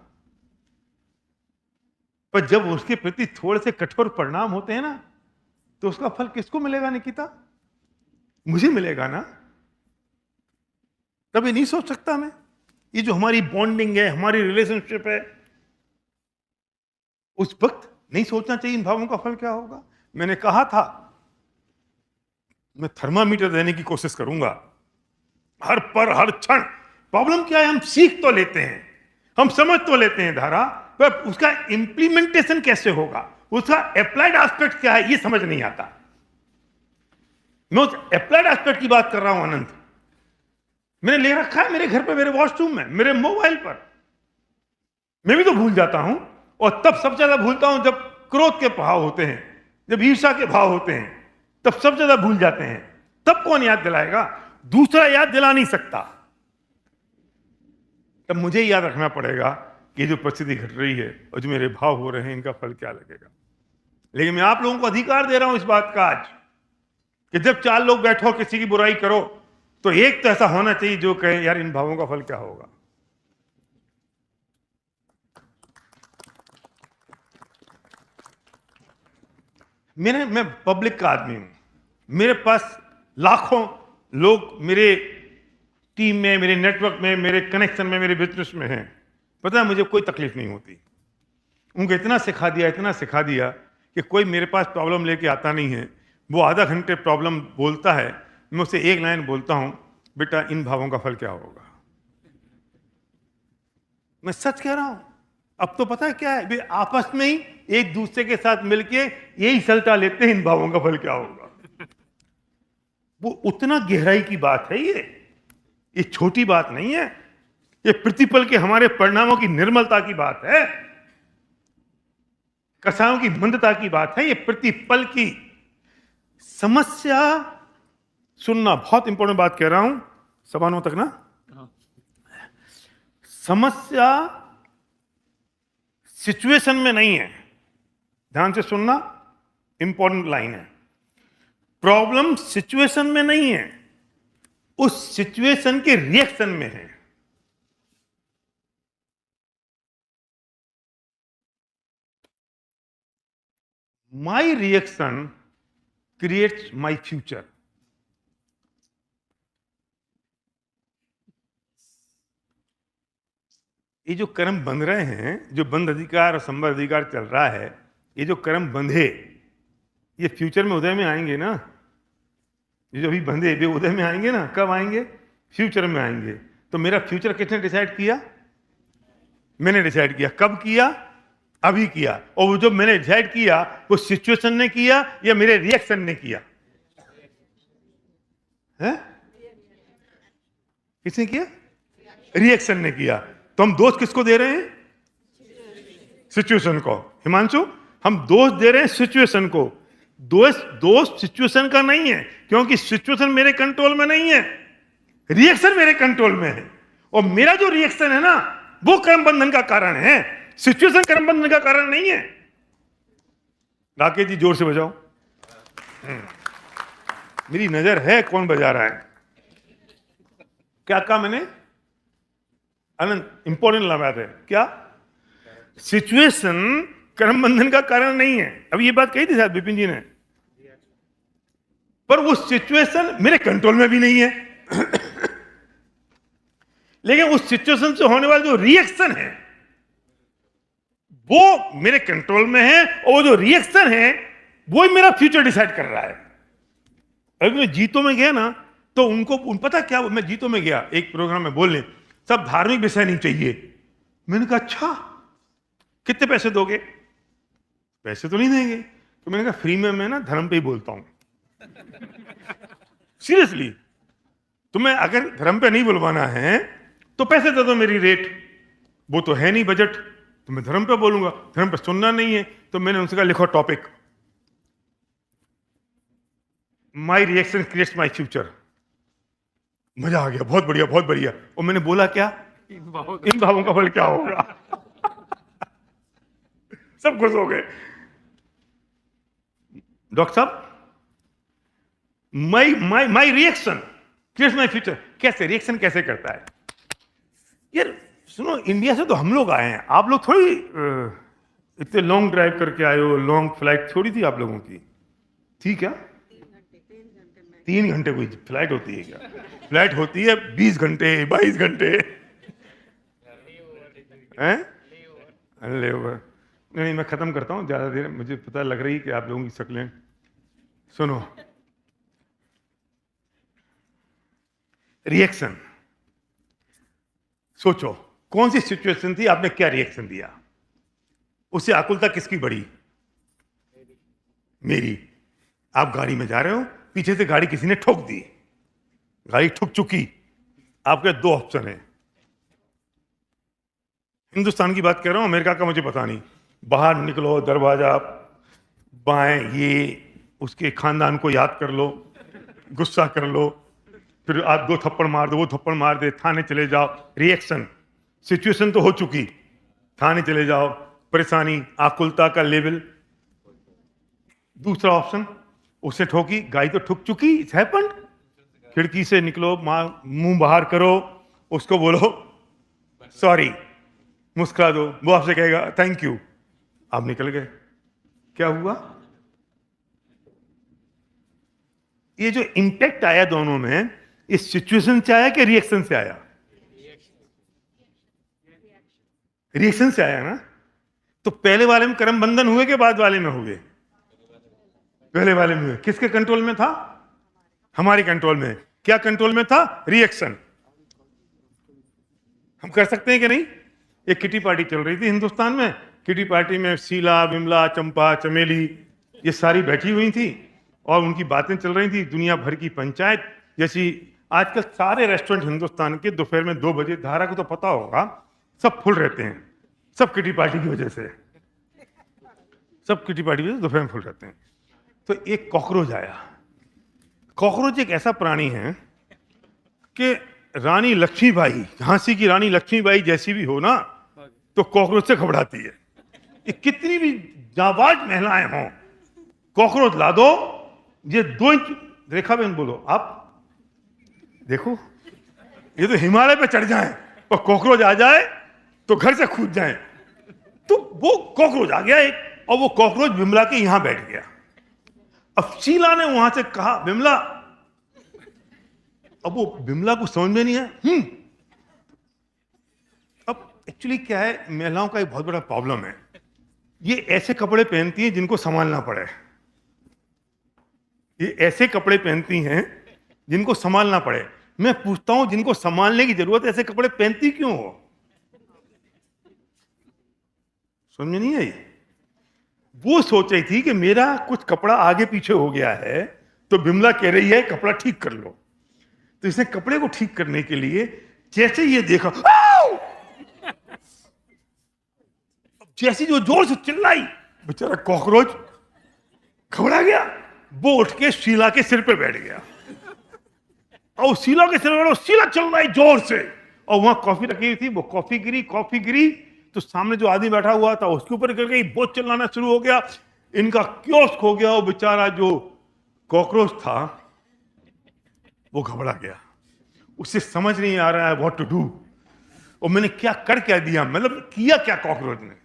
पर जब उसके प्रति थोड़े से कठोर परिणाम होते हैं ना, तो उसका फल किसको मिलेगा निकिता? मुझे मिलेगा ना। तभी नहीं सोच सकता मैं, ये जो हमारी बॉन्डिंग है, हमारी रिलेशनशिप है, उस वक्त नहीं सोचना चाहिए इन भावों का फल क्या होगा। मैंने कहा था मैं थर्मामीटर देने की कोशिश करूंगा हर पर हर क्षण। प्रॉब्लम क्या है, हम सीख तो लेते हैं, हम समझ तो लेते हैं धारा, पर उसका इंप्लीमेंटेशन कैसे होगा, उसका अप्लाइड एस्पेक्ट क्या है, ये समझ नहीं आता। मैं उस अप्लाइड एस्पेक्ट की बात कर रहा हूं अनंत। मैंने ले रखा है मेरे घर पे, मेरे वॉशरूम में, मेरे मोबाइल पर। मैं भी तो भूल जाता हूं, और तब सबसे ज्यादा भूलता हूं जब क्रोध के भाव होते हैं, जब ईर्ष्या के भाव होते हैं, तब सबसे ज्यादा भूल जाते हैं। तब कौन याद दिलाएगा? दूसरा याद दिला नहीं सकता। तब मुझे याद रखना पड़ेगा कि जो परिस्थिति घट रही है और जो मेरे भाव हो रहे हैं, इनका फल क्या लगेगा। लेकिन मैं आप लोगों को अधिकार दे रहा हूं इस बात का आज, कि जब 4 लोग बैठो किसी की बुराई करो, तो एक तो ऐसा होना चाहिए जो कहे यार इन भावों का फल क्या होगा। मैं पब्लिक का आदमी हूं, मेरे पास लाखों लोग मेरे टीम में, मेरे नेटवर्क में, मेरे कनेक्शन में, मेरे बिजनेस में हैं। पता है मुझे कोई तकलीफ नहीं होती। उनको इतना सिखा दिया, इतना सिखा दिया कि कोई मेरे पास प्रॉब्लम लेके आता नहीं है। वो आधा घंटे प्रॉब्लम बोलता है, मैं उससे एक लाइन बोलता हूं, बेटा इन भावों का फल क्या होगा। मैं सच कह रहा हूं। अब तो पता है क्या है, वे आपस में ही एक दूसरे के साथ मिलके यही सलटा लेते हैं, इन भावों का फल क्या होगा। वो उतना गहराई की बात है, ये छोटी बात नहीं है। ये प्रतिपल के हमारे परिणामों की निर्मलता की बात है, कसायों की मंदता की बात है। ये प्रतिपल की समस्या सुनना, बहुत इंपॉर्टेंट बात कह रहा हूं, सवालों तक ना। समस्या सिचुएशन में नहीं है, ध्यान से सुनना, इंपॉर्टेंट लाइन है। प्रॉब्लम सिचुएशन में नहीं है, उस सिचुएशन के रिएक्शन में है। My reaction creates my future. ये जो कर्म बंध रहे हैं, जो बंध अधिकार और संबंध अधिकार चल रहा है, ये जो कर्म बंधे, ये फ्यूचर में उदय में आएंगे ना। ये जो अभी बंधे वे उदय में आएंगे ना। कब आएंगे? फ्यूचर में आएंगे। तो मेरा फ्यूचर किसने डिसाइड किया? मैंने डिसाइड किया। कब किया? अभी किया। और वो जो मैंने डिसाइड किया, वो सिचुएशन ने किया या मेरे रिएक्शन ने किया? है? किसने किया? रिएक्शन ने किया। तो हम दोष किसको दे रहे हैं? सिचुएशन को। हिमांशु, हम दोष दे रहे हैं सिचुएशन को। दोष सिचुएशन का नहीं है, क्योंकि सिचुएशन मेरे कंट्रोल में नहीं है, रिएक्शन मेरे कंट्रोल में है। और मेरा जो रिएक्शन है ना, वो कर्म बंधन का कारण है, सिचुएशन कर्म बंधन का कारण नहीं है। राकेश जी जोर से बजाओ। मेरी नजर है कौन बजा रहा है। क्या कहा मैंने? अनंत इंपॉर्टेंट बात है। क्या? सिचुएशन कर्म बंधन का कारण नहीं है। अब ये बात कही थी शायद विपिन जी ने, पर वो सिचुएशन मेरे कंट्रोल में भी नहीं है। लेकिन उस सिचुएशन से होने वाला जो रिएक्शन है, वो मेरे कंट्रोल में है, और वो जो रिएक्शन है, वो ही मेरा फ्यूचर डिसाइड कर रहा है। अगर मैं जीतों में गया ना, तो उनको पता क्या, मैं जीतों में गया एक प्रोग्राम में बोलने, सब धार्मिक विषय नहीं चाहिए। मैंने कहा अच्छा, कितने पैसे दोगे? पैसे तो नहीं देंगे। तो मैंने कहा फ्री में मैं ना धर्म पे ही बोलता हूं। सीरियसली, तुम्हें अगर धर्म पे नहीं बुलवाना है तो पैसे दे दो मेरी रेट, वो तो है नहीं बजट, तो मैं धर्म पे बोलूंगा, धर्म पे सुनना नहीं है। तो मैंने उनसे कहा लिखो topic, my reaction creates my future. मजा आ गया, बहुत बढ़िया बहुत बढ़िया। और मैंने बोला क्या, इन भावों का फल क्या होगा। सब खुश हो गए। डॉक्टर साहब, my reaction creates my future. कैसे रिएक्शन कैसे करता है? यार सुनो, इंडिया से तो हम लोग आए हैं, आप लोग थोड़ी इतने लॉन्ग ड्राइव करके आए हो, लॉन्ग फ्लाइट थोड़ी थी आप लोगों की, थी क्या? 3 घंटे कोई फ्लाइट होती है क्या? फ्लाइट होती है 20 घंटे 22 घंटे हैं? लेओवर। नहीं, मैं खत्म करता हूं, ज्यादा देर मुझे पता लग रही कि आप लोगों की शक्लें। सुनो, रिएक्शन, सोचो कौन सी सिचुएशन थी, आपने क्या रिएक्शन दिया? उससे आकुलता किसकी बढ़ी? मेरी। आप गाड़ी में जा रहे हो, पीछे से गाड़ी किसी ने ठोक दी, गाड़ी ठुक चुकी, आपके 2 ऑप्शन है। हिंदुस्तान की बात कर रहा हूं, अमेरिका का मुझे पता नहीं। बाहर निकलो, दरवाजा बाएं, ये उसके खानदान को याद कर लो, गुस्सा कर लो, फिर आप 2 थप्पड़ मार दो, वो थप्पड़ मार दे, थाने चले जाओ। रिएक्शन, सिचुएशन तो हो चुकी, थाने चले जाओ, परेशानी, आकुलता का लेवल। दूसरा ऑप्शन, उसे ठोकी, गाड़ी तो ठुक चुकी, इट्स हैपेंड। खिड़की से निकलो, मुंह बाहर करो, उसको बोलो सॉरी, मुस्कुरा दो, वो आपसे कहेगा थैंक यू, आप निकल गए। क्या हुआ? ये जो इंपैक्ट आया दोनों में, इस सिचुएशन से आया कि रिएक्शन से आया? रिएक्शन से आया ना। तो पहले वाले में कर्म बंधन हुए के बाद वाले में हुए? पहले वाले में हुए। किसके कंट्रोल में था? हमारे कंट्रोल में। क्या कंट्रोल में था? रिएक्शन। हम कर सकते हैं कि नहीं? एक किटी पार्टी चल रही थी हिंदुस्तान में, किटी पार्टी में शीला, विमला, चंपा, चमेली, ये सारी बैठी हुई थी और उनकी बातें चल रही थी, दुनिया भर की पंचायत जैसी। आजकल सारे रेस्टोरेंट हिंदुस्तान के दोपहर में 2 बजे, धारा को तो पता होगा, सब फुल रहते हैं, सब किटी पार्टी की वजह से, सब किटी पार्टी की वजह से दोपहर में फुल रहते हैं। तो एक कॉकरोच आया। कॉकरोच एक ऐसा प्राणी है कि रानी लक्ष्मीबाई, झांसी की रानी लक्ष्मीबाई जैसी भी हो ना, तो कॉकरोच से घबराती है। ये कितनी भी जाबाज महिलाएं हों, कॉकरोच ला दो, ये 2 इंच। रेखा बहन बोलो, आप देखो, ये तो हिमालय पे चढ़ जाएं और कॉकरोच आ जाए तो घर से कूद जाएं। तो वो कॉकरोच आ गया एक, और वो कॉकरोच विमला के यहां बैठ गया। अब शीला ने वहां से कहा विमला, अब वो विमला को समझ में नहीं है। अब एक्चुअली क्या है, महिलाओं का एक बहुत बड़ा प्रॉब्लम है, ये ऐसे कपड़े पहनती हैं जिनको संभालना पड़े। ये ऐसे कपड़े पहनती हैं जिनको संभालना पड़े। मैं पूछता हूं, जिनको संभालने की जरूरत है, ऐसे कपड़े पहनती क्यों हो? समझ में नहीं आई। वो सोच रही थी कि मेरा कुछ कपड़ा आगे पीछे हो गया है, तो बिमला कह रही है कपड़ा ठीक कर लो। तो इसने कपड़े को ठीक करने के लिए जैसे ये देखा, जैसी जो जोर से चिल्लाई, बेचारा कॉकरोच घबरा गया। वो उठ के शीला के सिर पे बैठ गया और शीला के सिर पे शीला चल रहा है जोर से, और वहां कॉफी रखी हुई थी, वो कॉफी गिरी तो सामने जो आदमी बैठा हुआ था उसके ऊपर गिर गई, बहुत चिल्लाना शुरू हो गया, इनका कियोस्क हो गया। वो बेचारा जो कॉकरोच था वो घबरा गया, उसे समझ नहीं आ रहा है व्हाट टू डू। और मैंने क्या दिया, मतलब किया क्या कॉकरोच ने।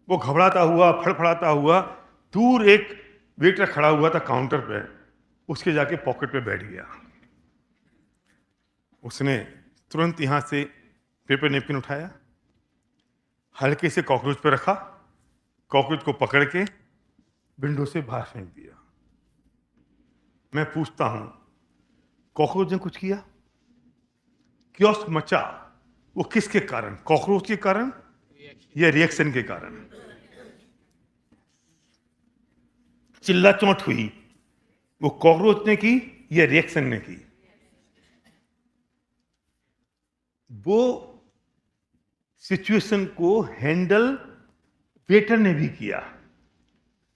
वो घबराता हुआ, फड़फड़ाता हुआ, दूर एक वेटर खड़ा हुआ था काउंटर पे, उसके जाके पॉकेट पे बैठ गया। उसने तुरंत यहां से पेपर नेपकिन उठाया, हल्के से कॉकरोच पे रखा, कॉकरोच को पकड़ के विंडो से बाहर फेंक दिया। मैं पूछता हूं, कॉकरोच ने कुछ किया? क्योस मचा, वो किसके कारण? कॉकरोच के कारण या रिएक्शन के कारण? चिल्ला चोट हुई, वो कॉकरोच ने की या रिएक्शन ने की? वो सिचुएशन को हैंडल वेटर ने भी किया।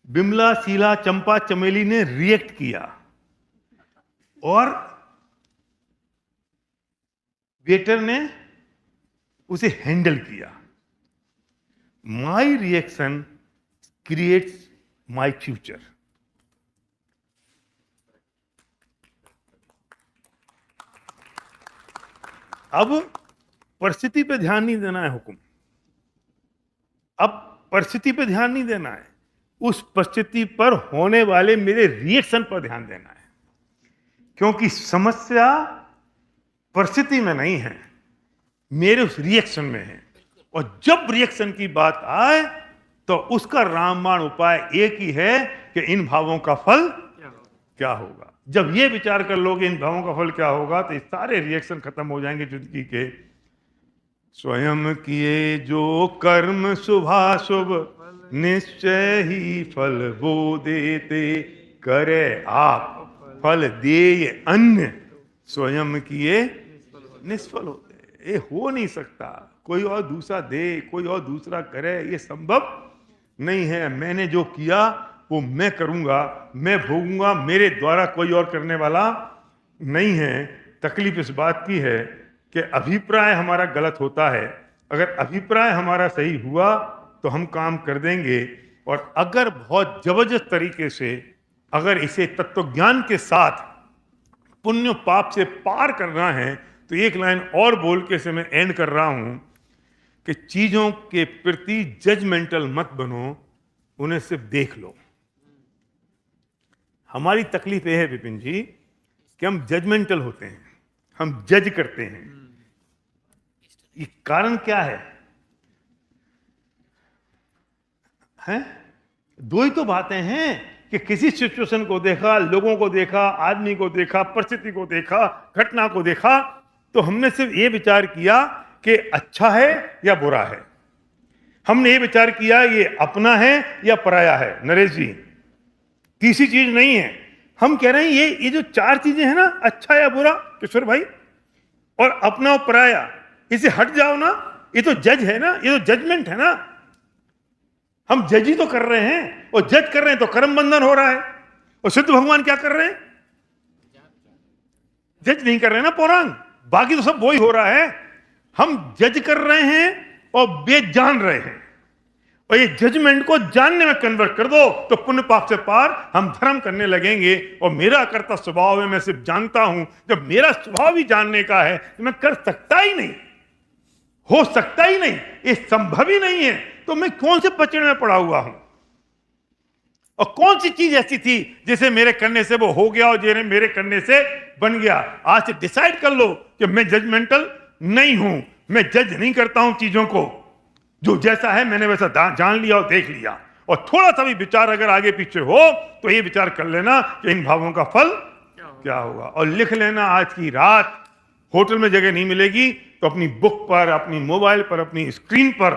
बिमला, शीला, चंपा, चमेली ने रिएक्ट किया और वेटर ने उसे हैंडल किया। My reaction creates my future. अब परिस्थिति पे ध्यान नहीं देना है हुकुम, अब परिस्थिति पे ध्यान नहीं देना है, उस परिस्थिति पर होने वाले मेरे रिएक्शन पर ध्यान देना है। क्योंकि समस्या परिस्थिति में नहीं है, मेरे उस रिएक्शन में है। और जब रिएक्शन की बात आए तो उसका रामबाण उपाय एक ही है कि इन भावों का फल क्या होगा। जब ये विचार कर लोगे इन भावों का फल क्या होगा, तो ये सारे रिएक्शन खत्म हो जाएंगे जिंदगी के। स्वयं किए जो कर्म शुभाशुभ निश्चय ही फल वो देते, करे आप फल दे अन्य स्वयं किए निष्फल होते। ये हो नहीं सकता, कोई और दूसरा दे, कोई और दूसरा करे, ये संभव नहीं है। मैंने जो किया वो मैं करूंगा, मैं भोगूंगा, मेरे द्वारा कोई और करने वाला नहीं है। तकलीफ इस बात की है कि अभिप्राय हमारा गलत होता है। अगर अभिप्राय हमारा सही हुआ तो हम काम कर देंगे, और अगर बहुत जबरदस्त तरीके से अगर इसे तत्वज्ञान के साथ पुण्य पाप से पार करना है, तो एक लाइन और बोल के से मैं एंड कर रहा हूं कि चीजों के प्रति जजमेंटल मत बनो, उन्हें सिर्फ देख लो। हमारी तकलीफ यह है विपिन जी कि हम जजमेंटल होते हैं, हम जज करते हैं। ये कारण क्या है? दो ही तो बातें हैं कि किसी सिचुएशन को देखा, लोगों को देखा, आदमी को देखा, परिस्थिति को देखा, घटना को देखा, तो हमने सिर्फ ये विचार किया कि अच्छा है या बुरा है। हमने ये विचार किया ये अपना है या पराया है। नरेश जी, तीसरी चीज नहीं है। हम कह रहे हैं ये जो चार चीजें हैं ना, अच्छा या बुरा किशोर भाई, और अपना और पराया, इसे हट जाओ ना, ये तो जज है ना, ये तो जजमेंट है ना। हम जज ही तो कर रहे हैं, और जज कर रहे हैं तो कर्म बंधन हो रहा है। और सिद्ध भगवान क्या कर रहे हैं? जज नहीं कर रहे हैं ना पौरांग, बाकी तो सब वही हो रहा है। हम जज कर रहे हैं और बेजान रहे हैं, और ये जजमेंट को जानने में कन्वर्ट कर दो तो पुण्य पाप से पार हम धर्म करने लगेंगे। और मेरा कर्ता स्वभाव है, मैं सिर्फ जानता हूं। जब मेरा स्वभाव ही जानने का है तो मैं कर सकता ही नहीं, हो सकता ही नहीं, ये संभव ही नहीं है, तो मैं कौन से पचड़े में पड़ा हुआ हूं? और कौन सी चीज ऐसी थी जिसे मेरे करने से वो हो गया और जिसे मेरे करने से बन गया? आज से डिसाइड कर लो कि मैं जजमेंटल नहीं हूं, मैं जज नहीं करता हूं चीजों को। जो जैसा है मैंने वैसा जान लिया और देख लिया। और थोड़ा सा भी विचार अगर आगे पीछे हो तो ये विचार कर लेना कि इन भावों का फल क्या होगा। और लिख लेना, आज की रात होटल में जगह नहीं मिलेगी तो अपनी बुक पर, अपनी मोबाइल पर, अपनी स्क्रीन पर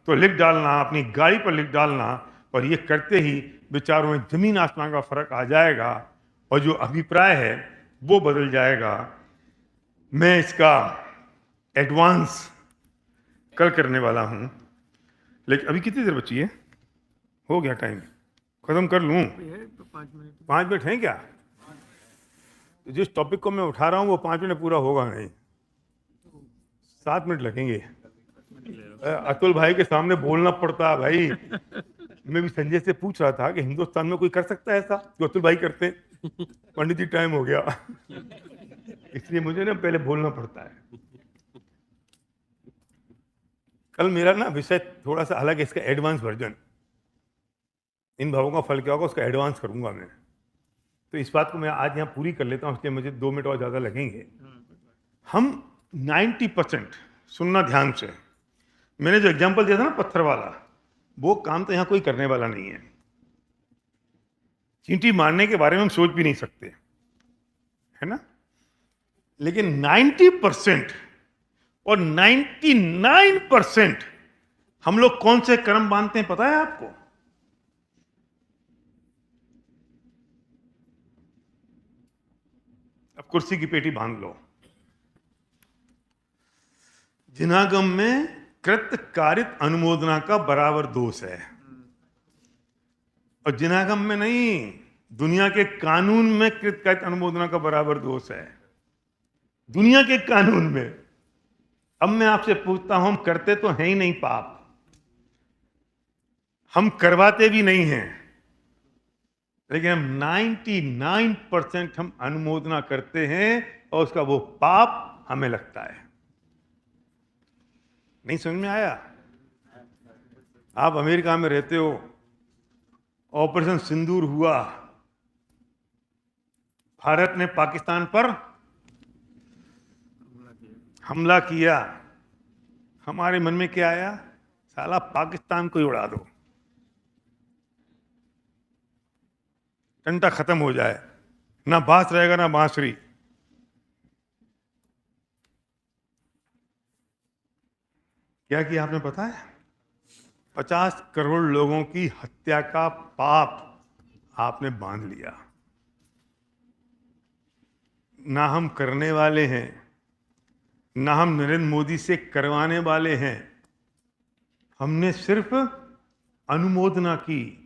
तो लिख डालना, अपनी गाड़ी पर लिख डालना। और ये करते ही विचारों में जमीन आसमान का फर्क आ जाएगा, और जो अभिप्राय है वो बदल जाएगा। मैं इसका एडवांस कल करने वाला हूं, लेकिन अभी कितनी देर बची है? हो गया टाइम, खत्म कर लूं? 5 मिनट हैं क्या? तो जिस टॉपिक को मैं उठा रहा हूं वो 5 मिनट पूरा होगा नहीं, 7 मिनट लगेंगे। अतुल भाई के सामने बोलना पड़ता है भाई। मैं भी संजय से पूछ रहा था कि हिंदुस्तान में कोई कर सकता है ऐसा जो अतुल भाई करते हैं? पंडित जी टाइम हो गया, इसलिए मुझे ना पहले बोलना पड़ता है। कल मेरा ना विषय थोड़ा सा अलग है, इसका एडवांस वर्जन, इन भावों का फल क्या होगा उसका एडवांस करूंगा मैं। तो इस बात को मैं आज यहाँ पूरी कर लेता हूँ, इसलिए मुझे 2 मिनट और ज्यादा लगेंगे। हम 90% सुनना ध्यान से। मैंने जो एग्जांपल दिया था ना पत्थर वाला, वो काम तो यहाँ कोई करने वाला नहीं है। चींटी मारने के बारे में हम सोच भी नहीं सकते, है ना। लेकिन 90% और 99% हम लोग कौन से कर्म बांधते हैं पता है आपको? अब कुर्सी की पेटी बांध लो। जिनागम में कृत कारित अनुमोदना का बराबर दोष है, और जिनागम में नहीं, दुनिया के कानून में कृत कारित अनुमोदना का बराबर दोष है, दुनिया के कानून में। अब मैं आपसे पूछता हूं, हम करते तो हैं ही नहीं पाप, हम करवाते भी नहीं हैं, लेकिन हम 99% हम अनुमोदना करते हैं और उसका वो पाप हमें लगता है। नहीं समझ में आया? आप अमेरिका में रहते हो, ऑपरेशन सिंदूर हुआ, भारत ने पाकिस्तान पर हमला किया, हमारे मन में क्या आया? साला पाकिस्तान को ही उड़ा दो, टंटा खत्म हो जाए, ना बांस रहेगा ना बांसुरी। क्या किया आपने पता है? 50 करोड़ लोगों की हत्या का पाप आपने बांध लिया। ना हम करने वाले हैं, ना हम नरेंद्र मोदी से करवाने वाले हैं, हमने सिर्फ अनुमोदना की।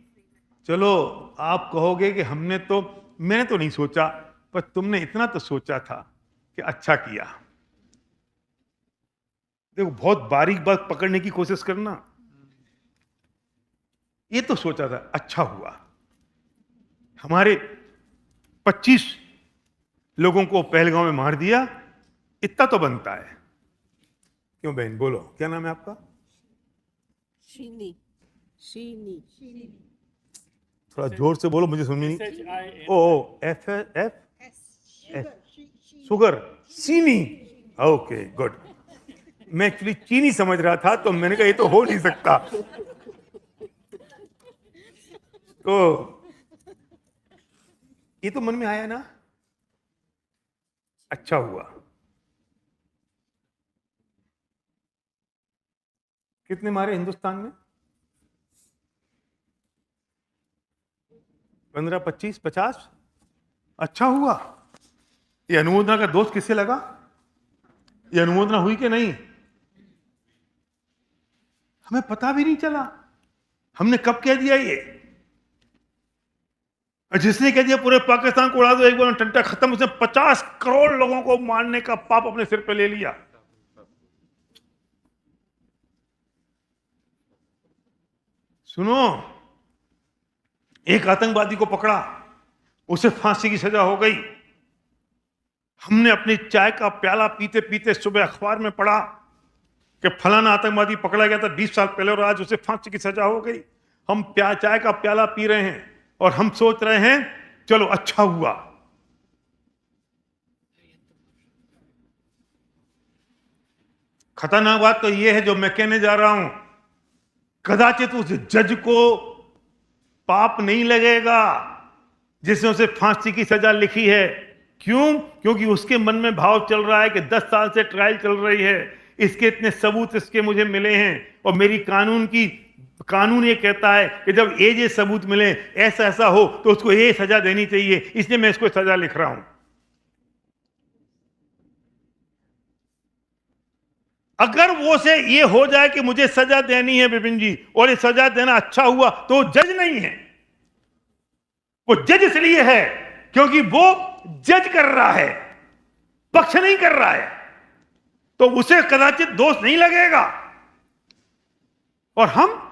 चलो आप कहोगे कि मैंने तो नहीं सोचा, पर तुमने इतना तो सोचा था कि अच्छा किया। देखो, बहुत बारीक बात पकड़ने की कोशिश करना। ये तो सोचा था, अच्छा हुआ, हमारे 25 लोगों को पहलगांव में मार दिया, इतना तो बनता है। क्यों बहन, बोलो क्या नाम है आपका? शीनी शीनी थोड़ा जोर से बोलो, मुझे समझ नहीं। ओ एफ एफ शुगर, चीनी, ओके गुड। मैं एक्चुअली चीनी समझ रहा था, तो मैंने कहा ये तो हो नहीं सकता। तो ये तो मन में आया ना, अच्छा हुआ। कितने मारे हिंदुस्तान में? 15, 25, 50? अच्छा हुआ। ये अनुमोदना का दोष किससे लगा? ये अनुमोदना हुई कि नहीं? हमें पता भी नहीं चला, हमने कब कह दिया ये। और जिसने कह दिया पूरे पाकिस्तान को उड़ा दो, एक बार टंटा खत्म, उसने 50 करोड़ लोगों को मारने का पाप अपने सिर पे ले लिया। सुनो, एक आतंकवादी को पकड़ा, उसे फांसी की सजा हो गई। हमने अपनी चाय का प्याला पीते पीते सुबह अखबार में पढ़ा कि फलाना आतंकवादी पकड़ा गया था 20 साल पहले और आज उसे फांसी की सजा हो गई। हम चाय का प्याला पी रहे हैं और हम सोच रहे हैं चलो अच्छा हुआ। खतरनाक बात तो यह है जो मैं कहने जा रहा हूं, कदाचित उस जज को पाप नहीं लगेगा जिसने उसे फांसी की सजा लिखी है। क्यों? क्योंकि उसके मन में भाव चल रहा है कि 10 साल से ट्रायल चल रही है, इसके इतने सबूत इसके मुझे मिले हैं, और मेरी कानून ये कहता है कि जब ये सबूत मिले, ऐसा ऐसा हो, तो उसको ये सजा देनी चाहिए, इसलिए मैं इसको सजा लिख रहा हूं। अगर वो से ये हो जाए कि मुझे सजा देनी है विपिन जी, और ये सजा देना अच्छा हुआ, तो वो जज नहीं है। वो जज इसलिए है क्योंकि वो जज कर रहा है, पक्ष नहीं कर रहा है, तो उसे कदाचित दोष नहीं लगेगा। और हम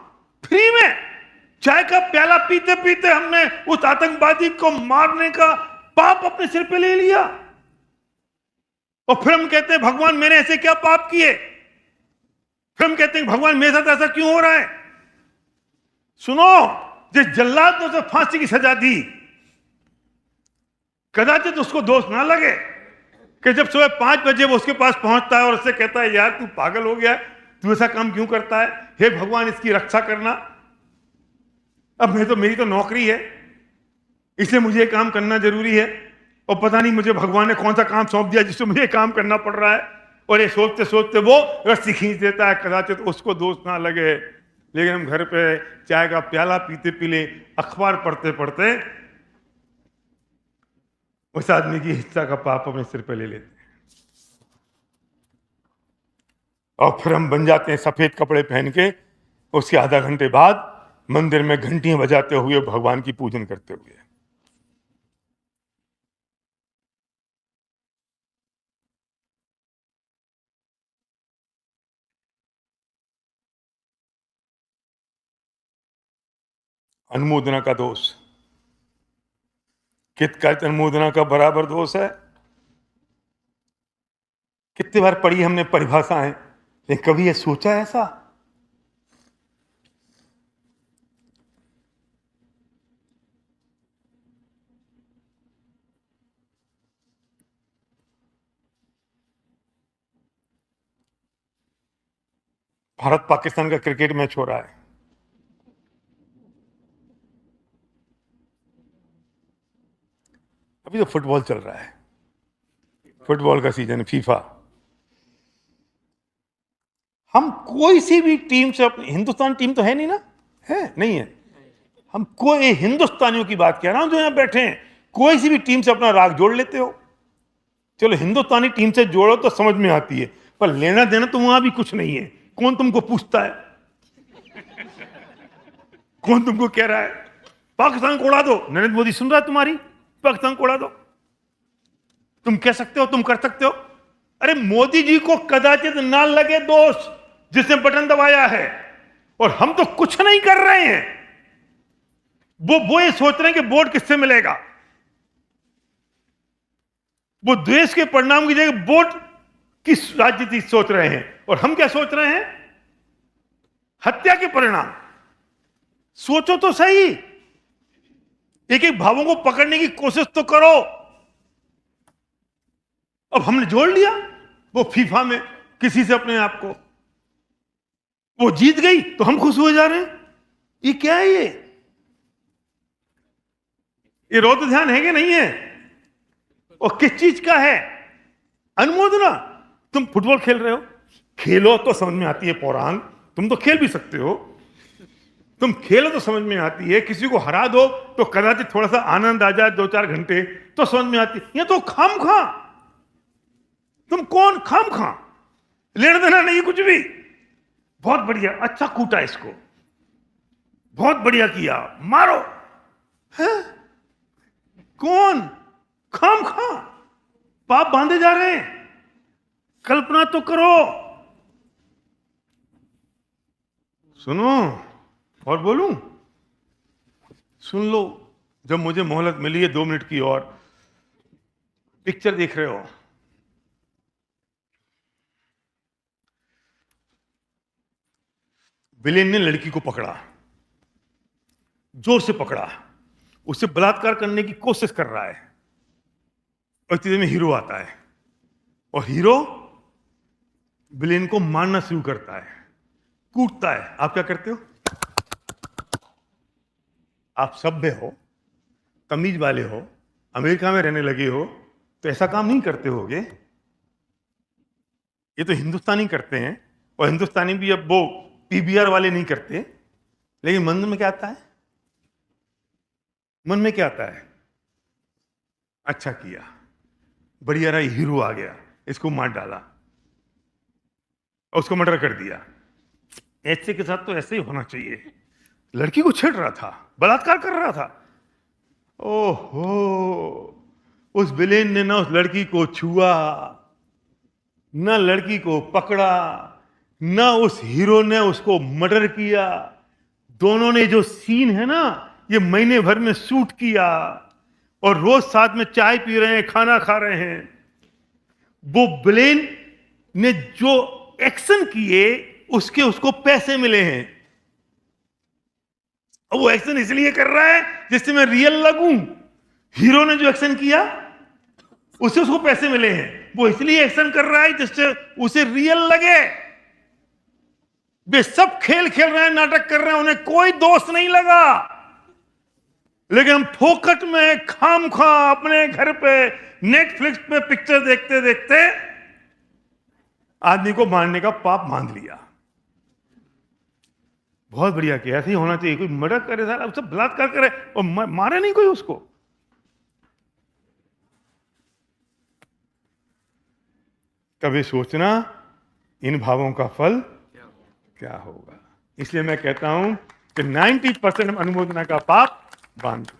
फ्री में चाय का प्याला पीते पीते हमने उस आतंकवादी को मारने का पाप अपने सिर पे ले लिया, और फिर हम कहते हैं भगवान मैंने ऐसे क्या पाप किए। फिर हम कहते हैं भगवान मेरे साथ ऐसा क्यों हो रहा है। सुनो, जिस जल्लाद ने उसे फांसी की सजा दी, कदाचित उसको दोष ना लगे कि जब सुबह 5 बजे वो उसके पास पहुंचता है और उससे कहता है यार तू पागल हो गया है, तू ऐसा काम क्यों करता है, हे भगवान इसकी रक्षा करना। अब मेरी तो नौकरी है, इसलिए मुझे ये काम करना जरूरी है, और पता नहीं मुझे भगवान ने कौन सा काम सौंप दिया जिससे मुझे काम करना पड़ रहा है। और ये सोचते सोचते वो रस्सी खींच देता है, कदाचित उसको दोष ना लगे। लेकिन हम घर पे चाय का प्याला पीते पीते, अखबार पढ़ते पढ़ते उस आदमी की हिस्सा का पाप अपने सिर पे ले लेते हैं। और फिर हम बन जाते हैं सफेद कपड़े पहन के, उसके आधा घंटे बाद मंदिर में घंटियां बजाते हुए, भगवान की पूजन करते हुए। अनुमोदना का दोष कित अनुमोदना का बराबर दोष है। कितनी बार पढ़ी हमने परिभाषाएं, लेकिन कभी ये सोचा ऐसा? भारत पाकिस्तान का क्रिकेट मैच हो रहा है, अभी तो फुटबॉल चल रहा है, फुटबॉल का सीजन, फीफा। हम कोई सी भी टीम से, अपनी हिंदुस्तान टीम तो है नहीं ना, है नहीं है, हम कोई हिंदुस्तानियों की बात कह रहा हूं जो यहां बैठे हैं, कोई सी भी टीम से अपना राग जोड़ लेते हो। चलो हिंदुस्तानी टीम से जोड़ो तो समझ में आती है, पर लेना देना तो वहां भी कुछ नहीं है। कौन तुमको पूछता है? कौन तुमको कह रहा है पाकिस्तान को उड़ा दो? नरेंद्र मोदी सुन रहा है तुम्हारी, पाकिस्तान को उड़ा दो। तुम कह सकते हो, तुम कर सकते हो। अरे मोदी जी को कदाचित ना लगे दोष जिसने बटन दबाया है, और हम तो कुछ नहीं कर रहे हैं। वो ये सोच रहे हैं कि वोट किससे मिलेगा। वो देश के परिणाम की जगह वोट की राजनीति सोच रहे हैं, और हम क्या सोच रहे हैं? हत्या के परिणाम। सोचो तो सही, एक एक भावों को पकड़ने की कोशिश तो करो। अब हमने जोड़ लिया वो फीफा में किसी से अपने आप को, वो जीत गई तो हम खुश हो जा रहे हैं। ये क्या है? ये रोत ध्यान है कि नहीं है? और किस चीज का है? अनुमोदना। तुम फुटबॉल खेल रहे हो, खेलो तो समझ में आती है पौरांग, तुम तो खेल भी सकते हो, तुम खेलो तो समझ में आती है। किसी को हरा दो तो कदाचित थोड़ा सा आनंद आ जाए, 2-4 घंटे तो समझ में आती है। ये तो खामखा, तुम कौन खामखा, लेना देना नहीं कुछ भी। बहुत बढ़िया, अच्छा कूटा इसको, बहुत बढ़िया किया, मारो। है कौन? खामखा पाप बांधे जा रहे हैं। कल्पना तो करो। सुनो और बोलूं, सुन लो। जब मुझे मोहलत मिली है 2 मिनट की, और पिक्चर देख रहे हो, विलेन ने लड़की को पकड़ा, जोर से पकड़ा, उससे बलात्कार करने की कोशिश कर रहा है, और इतने में हीरो आता है, और हीरो विलेन को मारना शुरू करता है, कूटता है। आप क्या करते हो? आप सभ्य हो, तमीज वाले हो, अमेरिका में रहने लगे हो, तो ऐसा काम नहीं करते होगे। ये तो हिंदुस्तानी करते हैं, और हिंदुस्तानी भी अब वो पीबीआर वाले नहीं करते। लेकिन मन में क्या आता है? मन में क्या आता है? अच्छा किया, बढ़िया रहा, हीरो आ गया, इसको मार डाला और उसको मर्डर कर दिया। ऐसे के साथ तो ऐसे ही होना चाहिए। लड़की को छेड़ रहा था, बलात्कार कर रहा था। ओहो, उस विलेन ने ना उस लड़की को छुआ, ना लड़की को पकड़ा, ना उस हीरो ने उसको मर्डर किया। दोनों ने जो सीन है ना, ये महीने भर में शूट किया, और रोज साथ में चाय पी रहे हैं, खाना खा रहे हैं। वो विलेन ने जो एक्शन किए उसके उसको पैसे मिले हैं। और वो एक्शन इसलिए कर रहा है जिससे मैं रियल लगूं। हीरो ने जो एक्शन किया उससे उसको पैसे मिले हैं। वो इसलिए एक्शन कर रहा है जिससे उसे रियल लगे। वे सब खेल खेल रहे हैं, नाटक कर रहे हैं, उन्हें कोई दोष नहीं लगा। लेकिन हम फोकट में खामखा अपने घर पे नेटफ्लिक्स पे पिक्चर देखते देखते आदमी को मारने का पाप मान लिया। बहुत बढ़िया किया, ऐसे ही होना चाहिए। कोई मर्डर करे सारा, उससे बलात्कार करे और मारे नहीं कोई उसको। कभी सोचना इन भावों का फल क्या होगा। इसलिए मैं कहता हूं कि 90% अनुमोदना का पाप बांध दो।